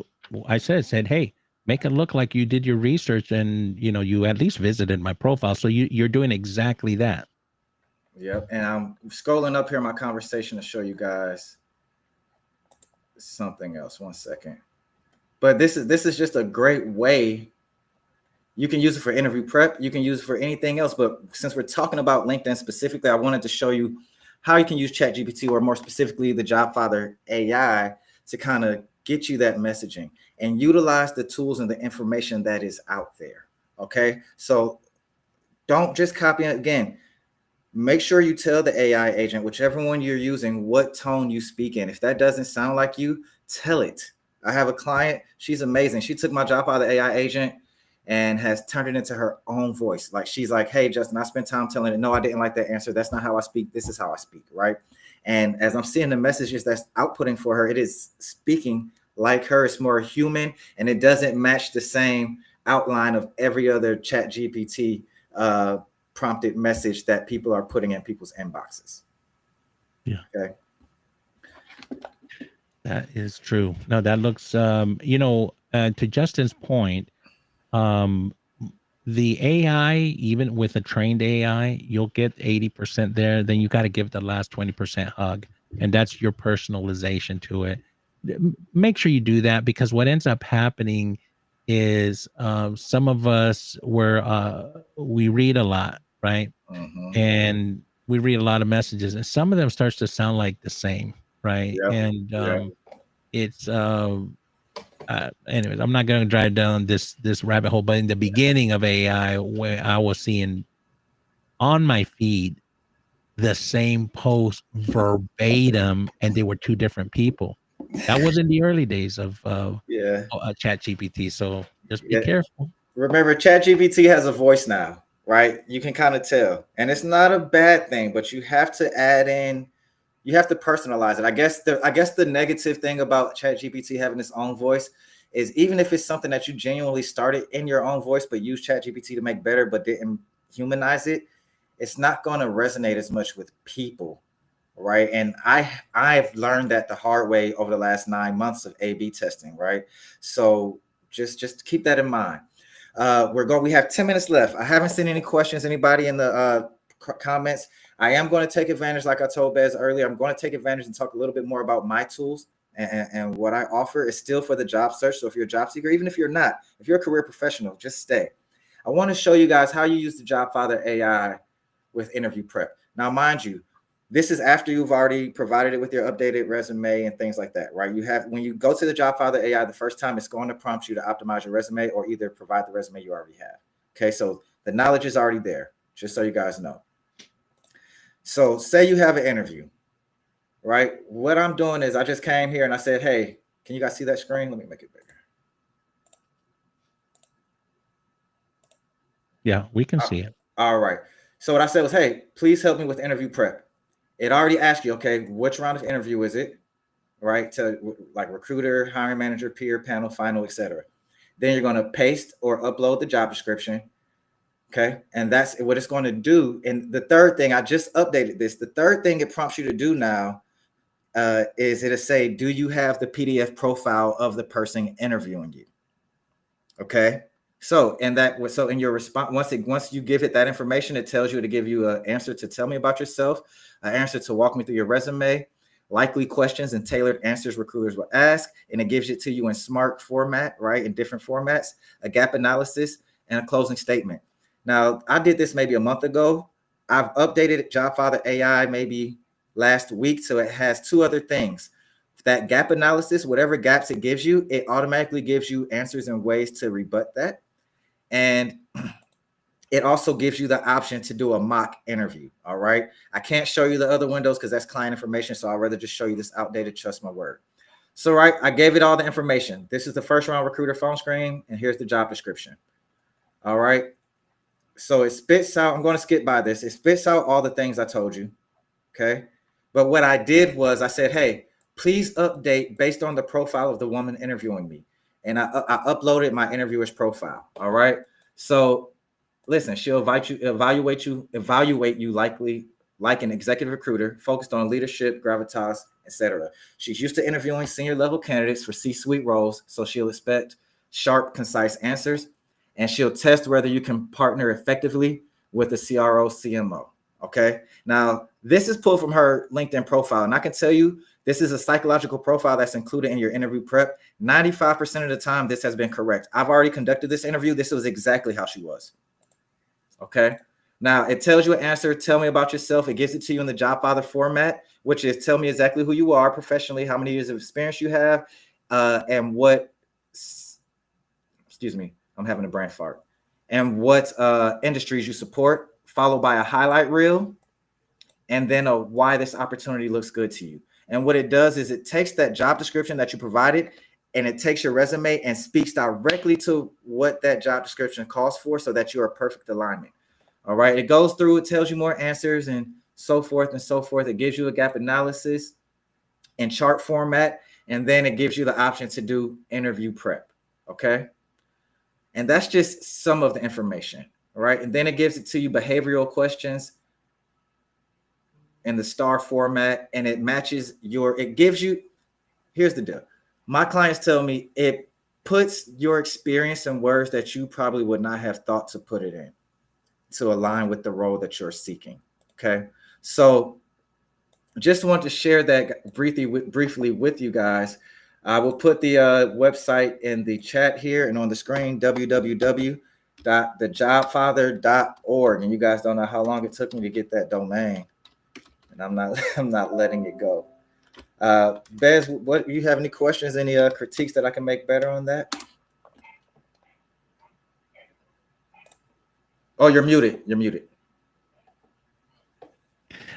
I said, hey, make it look like you did your research and you at least visited my profile. So you're doing exactly that. Yep. And I'm scrolling up here in my conversation to show you guys something else. 1 second. But this is just a great way. You can use it for interview prep. You can use it for anything else. But since we're talking about LinkedIn specifically, I wanted to show you how you can use ChatGPT, or more specifically, the JobFather AI, to kind of get you that messaging and utilize the tools and the information that is out there. Okay. So don't just copy it. Again, make sure you tell the AI agent, whichever one you're using, what tone you speak in. If that doesn't sound like you, tell it. I have a client. She's amazing. She took my job out of the AI agent and has turned it into her own voice. Like she's like, hey, Justin, I spent time telling it, no, I didn't like that answer. That's not how I speak. This is how I speak, right? And as I'm seeing the messages that's outputting for her, it is speaking like her. It's more human, and it doesn't match the same outline of every other chat GPT prompted message that people are putting in people's inboxes. Yeah. Okay. That is true. No, that looks, to Justin's point, um, the AI, even with a trained AI, you'll get 80% there. Then you got to give the last 20% hug. And that's your personalization to it. Make sure you do that, because what ends up happening is some of us we read a lot, right? Mm-hmm. And we read a lot of messages, and some of them starts to sound like the same, right? Yep. And Yep. it's anyways, I'm not going to drive down this rabbit hole, but in the beginning of AI, where I was seeing on my feed the same post verbatim, and they were two different people. That was in the early days of Yeah. chat GPT, so just be Yeah. careful. Remember, ChatGPT has a voice now, right? You can kind of tell, and it's not a bad thing, but you have to add in, you have to personalize it. I guess the negative thing about ChatGPT having its own voice is, even if it's something that you genuinely started in your own voice, but used ChatGPT to make better, but didn't humanize it, it's not going to resonate as much with people, right? And I've learned that the hard way over the last 9 months of A/B testing, right? So just keep that in mind. We have 10 minutes left. I haven't seen any questions. Anybody in the comments? I am going to take advantage, like I told Bez earlier, I'm going to take advantage and talk a little bit more about my tools and what I offer is still for the job search. So if you're a job seeker, even if you're not, if you're a career professional, just stay. I want to show you guys how you use the JobFather AI with interview prep. Now, mind you, this is after you've already provided it with your updated resume and things like that, right? When you go to the JobFather AI the first time, it's going to prompt you to optimize your resume or either provide the resume you already have. Okay, so The knowledge is already there, just so you guys know. So say you have an interview, right? What I'm doing is I just came here and I said, hey, can you guys see that screen? Let me make it bigger. Yeah, we can see it. All right. So what I said was, hey, please help me with interview prep. It already asked you, okay, which round of interview is it? Right? To like recruiter, hiring manager, peer, panel, final, etc. Then you're going to paste or upload the job description. Okay. And that's what it's going to do. And the third thing, I just updated this. The third thing it prompts you to do now is it'll say, do you have the PDF profile of the person interviewing you? Okay. So, and that was so in your response, once you give it that information, it tells you to give you an answer to tell me about yourself, an answer to walk me through your resume, likely questions and tailored answers recruiters will ask, and it gives it to you in smart format, right? In different formats, a gap analysis, and a closing statement. Now, I did this maybe a month ago. I've updated JobFather AI maybe last week, so it has two other things. That gap analysis, whatever gaps it gives you, it automatically gives you answers and ways to rebut that. And it also gives you the option to do a mock interview. All right. I can't show you the other windows because that's client information. So I'd rather just show you this outdated, trust my word. So, right, I gave it all the information. This is the first round recruiter phone screen, and here's the job description. All right. So it spits out, I'm going to skip by this. It spits out all the things I told you. Okay. But what I did was I said, hey, please update based on the profile of the woman interviewing me. And I uploaded my interviewer's profile. All right. So listen, she'll evaluate you likely like an executive recruiter focused on leadership, gravitas, etc. She's used to interviewing senior level candidates for C-suite roles, so she'll expect sharp, concise answers, and she'll test whether you can partner effectively with the CRO, CMO. Okay. Now, this is pulled from her LinkedIn profile, and I can tell you this is a psychological profile that's included in your interview prep. 95% of the time, this has been correct. I've already conducted this interview. This was exactly how she was. Okay. Now it tells you an answer. Tell me about yourself. It gives it to you in the JobFather format, which is tell me exactly who you are professionally, how many years of experience you have, and what, excuse me, I'm having a brain fart, and what industries you support, followed by a highlight reel, and then a why this opportunity looks good to you. And what it does is it takes that job description that you provided and it takes your resume and speaks directly to what that job description calls for so that you're a perfect alignment. All right. It goes through, it tells you more answers and so forth and so forth. It gives you a gap analysis in chart format, and then it gives you the option to do interview prep. Okay. And that's just some of the information. All right. And then it gives it to you behavioral questions in the star format, and it matches it gives you, here's the deal. My clients tell me it puts your experience in words that you probably would not have thought to put it in to align with the role that you're seeking. Okay. So just want to share that briefly with you guys. I will put the website in the chat here and on the screen, www.thejobfather.org. And you guys don't know how long it took me to get that domain. And I'm not letting it go. Bez, what you have any questions, any critiques that I can make better on that? Oh, you're muted. You're muted.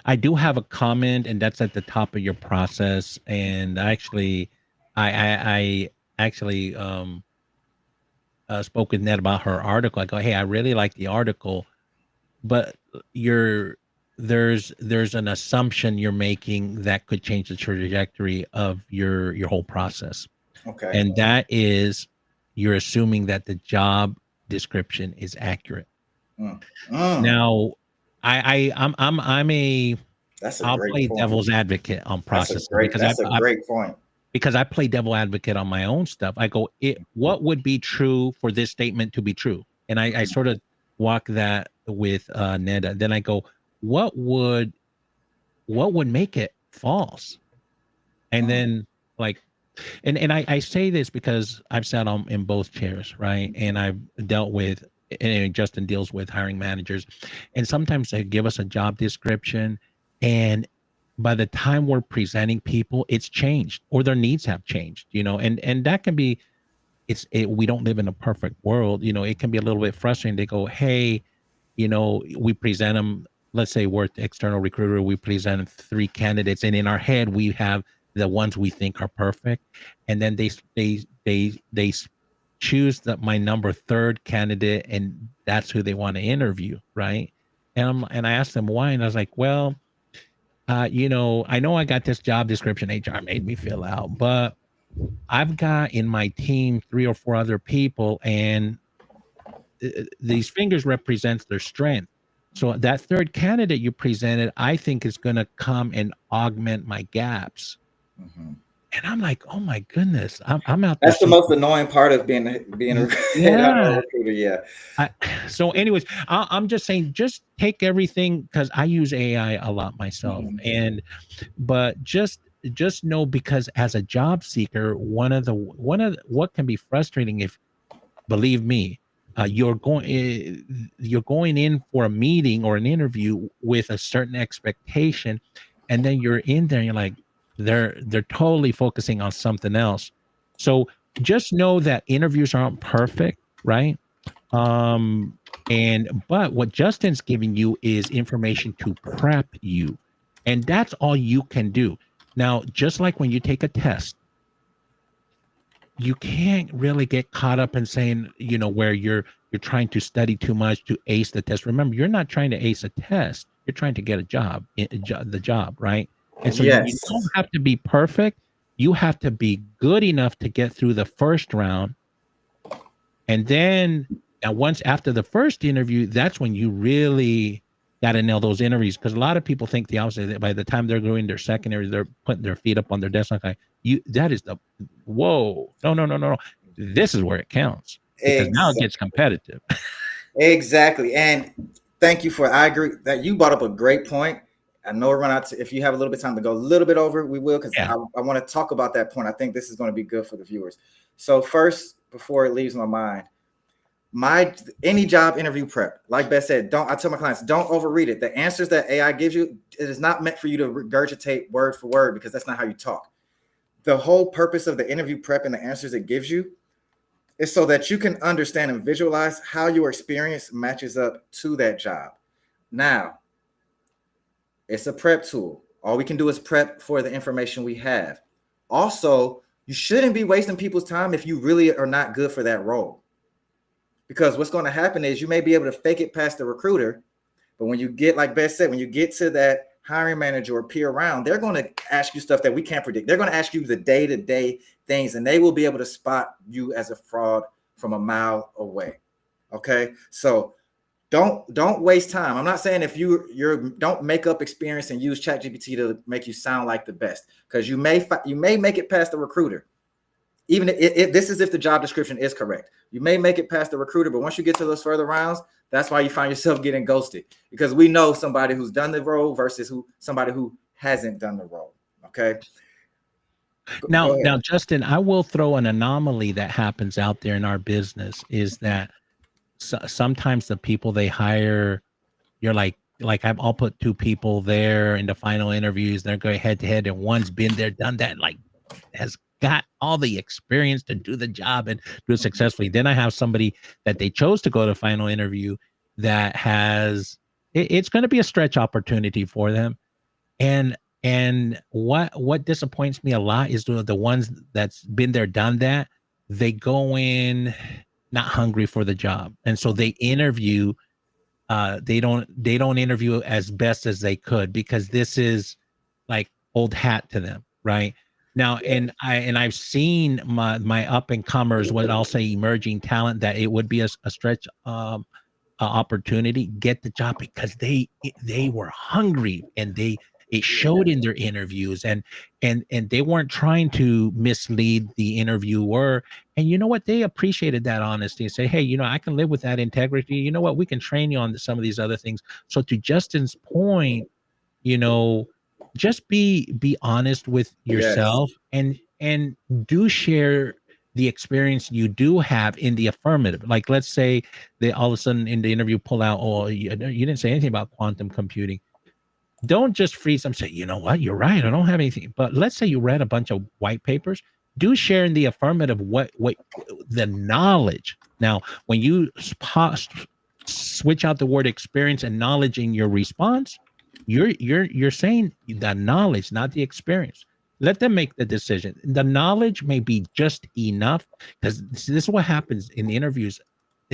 I do have a comment, and that's at the top of your process. And actually, I actually spoke with Ned about her article. I go, hey, I really like the article, but there's an assumption you're making that could change the trajectory of your whole process. Okay. And that is you're assuming that the job description is accurate. Now, I'll play devil's advocate on process that's a great point. Because I play devil advocate on my own stuff. I go, what would be true for this statement to be true? And I sort of walk that with Ned. Then I go, what would make it false? And then like, and I say this because I've sat in both chairs, right? And I've dealt with, and Justin deals with hiring managers, and sometimes they give us a job description, and by the time we're presenting people, it's changed or their needs have changed, and that can be, we don't live in a perfect world, it can be a little bit frustrating. They go, hey, we present them. Let's say we're external recruiter, we present 3 candidates, and in our head we have the ones we think are perfect, and then they choose my number third candidate, and that's who they want to interview, right? And I asked them why, and I was like, well, I know I got this job description HR made me fill out, but I've got in my team 3 or 4 other people, and these fingers represents their strength. So that third candidate you presented, I think is going to come and augment my gaps. Mm-hmm. And I'm like, oh my goodness, I'm out there. That's the most annoying part of being a yeah. recruiter. Yeah. So, anyways, I'm just saying, just take everything, because I use AI a lot myself, Mm-hmm. but just know, because as a job seeker, one of what can be frustrating, if, believe me, you're going in for a meeting or an interview with a certain expectation, and then you're in there and you're like, they're totally focusing on something else. So just know that interviews aren't perfect, right? But what Justin's giving you is information to prep you, and that's all you can do. Now, just like when you take a test, you can't really get caught up in saying, where you're trying to study too much to ace the test. Remember, you're not trying to ace a test. You're trying to get the job, right? And so you Yes. don't have to be perfect. You have to be good enough to get through the first round. And then once after the first interview, that's when you really got to nail those interviews, because a lot of people think the opposite. That by the time they're going their second interview, they're putting their feet up on their desk like, that is the whoa, no. This is where it counts, because now it Exactly. gets competitive. Exactly. And thank you I agree that you brought up a great point. I know we're running out if you have a little bit of time to go a little bit over, we will, because Yeah. I want to talk about that point. I think this is going to be good for the viewers. So first, before it leaves my mind, any job interview prep, like Beth said, I tell my clients, don't overread it. The answers that AI gives you, it is not meant for you to regurgitate word for word, because that's not how you talk. The whole purpose of the interview prep and the answers it gives you is so that you can understand and visualize how your experience matches up to that job. Now, it's a prep tool. All we can do is prep for the information we have. Also, you shouldn't be wasting people's time if you really are not good for that role. Because what's going to happen is you may be able to fake it past the recruiter, but when you get, like Beth said, when you get to that hiring manager or peer round, they're going to ask you stuff that we can't predict. They're going to ask you the day-to-day things, and they will be able to spot you as a fraud from a mile away. Okay, so don't waste time. I'm not saying if you're don't make up experience and use ChatGPT to make you sound like the best, because you may make it past the recruiter. Even if this is if the job description is correct, you may make it past the recruiter, but once you get to those further rounds, that's why you find yourself getting ghosted, because we know somebody who's done the role versus somebody who hasn't done the role. Okay. Now, Justin, I will throw an anomaly that happens out there in our business, is that sometimes the people they hire, you're like I'll put 2 people there in the final interviews. They're going head to head, and one's been there, done that, like has got all the experience to do the job and do it successfully. Then I have somebody that they chose to go to final interview that it's going to be a stretch opportunity for them. And what disappoints me a lot is the ones that's been there, done that. They go in not hungry for the job, and so they interview. They don't interview as best as they could, because this is like old hat to them, right? Now, and I've seen my up and comers, what I'll say emerging talent, that it would be a stretch opportunity, get the job, because they were hungry, and it showed in their interviews, and they weren't trying to mislead the interviewer. And you know what, they appreciated that honesty and say, hey, I can live with that integrity. You know what, we can train you on some of these other things. So to Justin's point, just be honest with Yes. yourself, and do share the experience you do have in the affirmative. Like, let's say they all of a sudden in the interview pull out, oh, you didn't say anything about quantum computing. Don't just freeze them, say, you know what, you're right, I don't have anything. But let's say you read a bunch of white papers. Do share in the affirmative what the knowledge. Now, when you switch out the word experience and knowledge in your response, you're saying the knowledge, not the experience. Let them make the decision. The knowledge may be just enough, because this is what happens in interviews.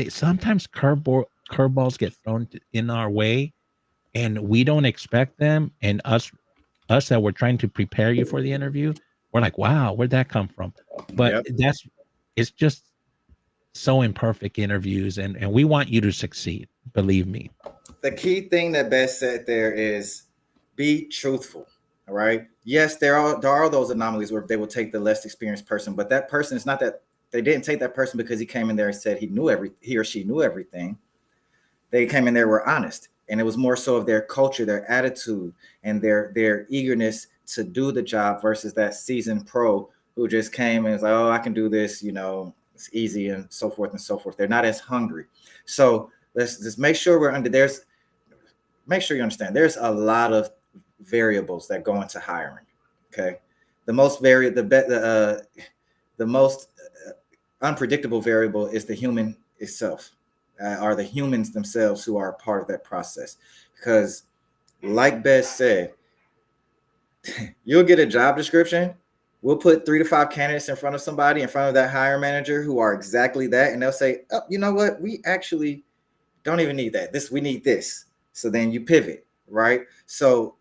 Sometimes curveballs get thrown in our way, and we don't expect them. And us that we're trying to prepare you for the interview, we're like, wow, where'd that come from? But Yep. it's just so imperfect interviews, and we want you to succeed. Believe me. The key thing that Beth said there is be truthful. All right. Yes, there are those anomalies where they will take the less experienced person, but that person is not that they didn't take that person because he came in there and said he or she knew everything. They came in there were honest, and it was more so of their culture, their attitude, and their eagerness to do the job versus that seasoned pro who just came and was like, oh, I can do this, it's easy and so forth and so forth. They're not as hungry. So let's just make sure make sure you understand there's a lot of variables that go into hiring. Okay. The most the most unpredictable variable is the human itself, are the humans themselves who are a part of that process. Because, like Beth said, you'll get a job description. We'll put 3 to 5 candidates in front of somebody, in front of that hiring manager who are exactly that. And they'll say, oh, you know what? We actually don't even need that. We need this. So then you pivot, right? So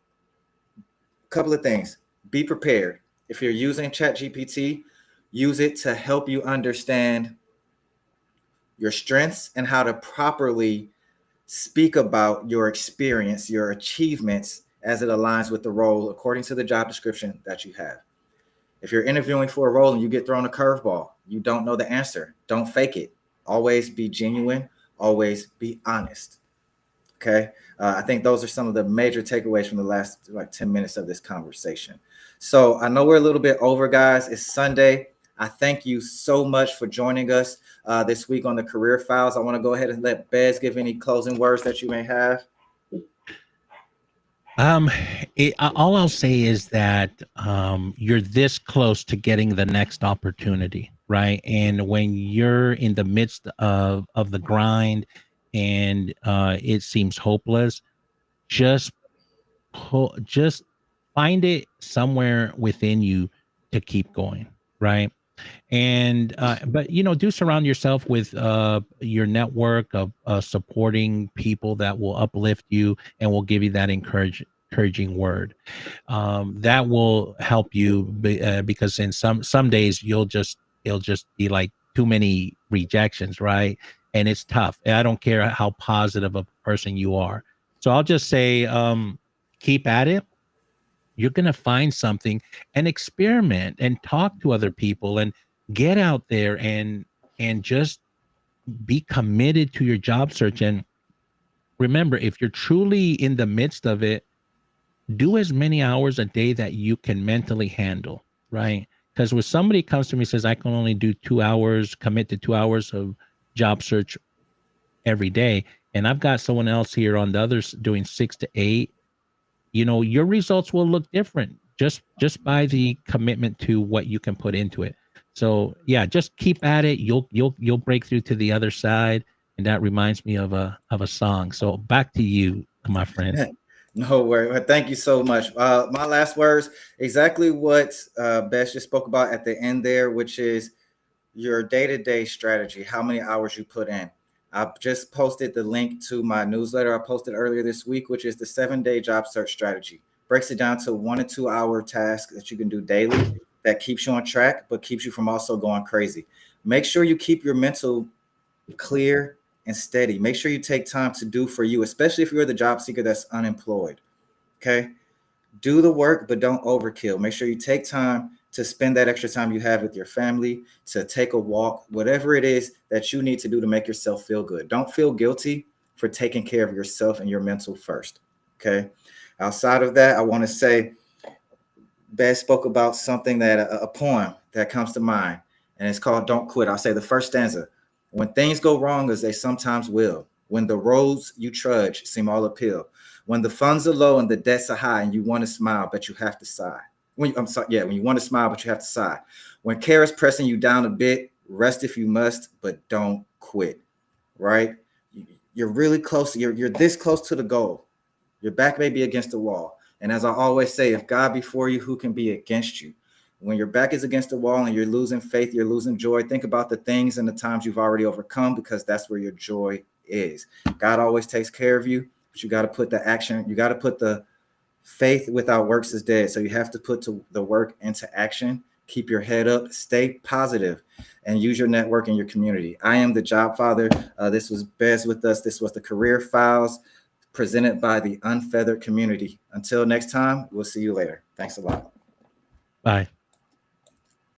a couple of things. Be prepared. If you're using ChatGPT, use it to help you understand your strengths and how to properly speak about your experience, your achievements as it aligns with the role according to the job description that you have. If you're interviewing for a role and you get thrown a curveball, you don't know the answer, don't fake it. Always be genuine, always be honest. Okay. I think those are some of the major takeaways from the last 10 minutes of this conversation. So I know we're a little bit over, guys. It's Sunday. I thank you so much for joining us this week on the Career Files. I want to go ahead and let Bez give any closing words that you may have. All I'll say is that you're this close to getting the next opportunity, right? And when you're in the midst of the grind and it seems hopeless, just just find it somewhere within you to keep going, right? And but do surround yourself with your network of supporting people that will uplift you and will give you that encouraging word. That will help you because in some days it'll just be like too many rejections, right? And it's tough. And I don't care how positive a person you are. So I'll just say keep at it. You're going to find something, and experiment and talk to other people and get out there and just be committed to your job search. And remember, if you're truly in the midst of it, do as many hours a day that you can mentally handle, right? Because when somebody comes to me and says, I can only do 2 hours, commit to 2 hours of job search every day, and I've got someone else here on the others doing 6 to 8, your results will look different just by the commitment to what you can put into it. So yeah, just keep at it. You'll break through to the other side. And that reminds me of a song. So back to you, my friend. No worry. Thank you so much. My last words, exactly what Beth just spoke about at the end there, which is your day-to-day strategy, how many hours you put in. I just posted the link to my newsletter I posted earlier this week, which is the 7-day job search strategy. Breaks it down to 1 to 2 hour tasks that you can do daily that keeps you on track, but keeps you from also going crazy. Make sure you keep your mental clear and steady. Make sure you take time to do for you, especially if you're the job seeker that's unemployed. Okay. Do the work, but don't overkill. Make sure you take time to spend that extra time you have with your family, to take a walk, whatever it is that you need to do to make yourself feel good. Don't feel guilty for taking care of yourself and your mental first. Okay. Outside of that, I want to say Beth spoke about something that a poem that comes to mind, and it's called Don't Quit. I'll say the first stanza. When things go wrong, as they sometimes will, when the roads you trudge seem all uphill, when the funds are low and the debts are high and you want to smile, but you have to sigh. When you want to smile, but you have to sigh. When care is pressing you down a bit, rest if you must, but don't quit, right? you're really close. You're this close to the goal. Your back may be against the wall. And as I always say, if God be for you, who can be against you? When your back is against the wall and you're losing faith, you're losing joy, think about the things and the times you've already overcome, because that's where your joy is. God always takes care of you, but you got to put the action. You got to put the faith without works is dead. So you have to put the work into action. Keep your head up, stay positive, and use your network and your community. I am the Job Father. This was Bez with us. This was the Career Files presented by the Unfeathered Community. Until next time, we'll see you later. Thanks a lot. Bye.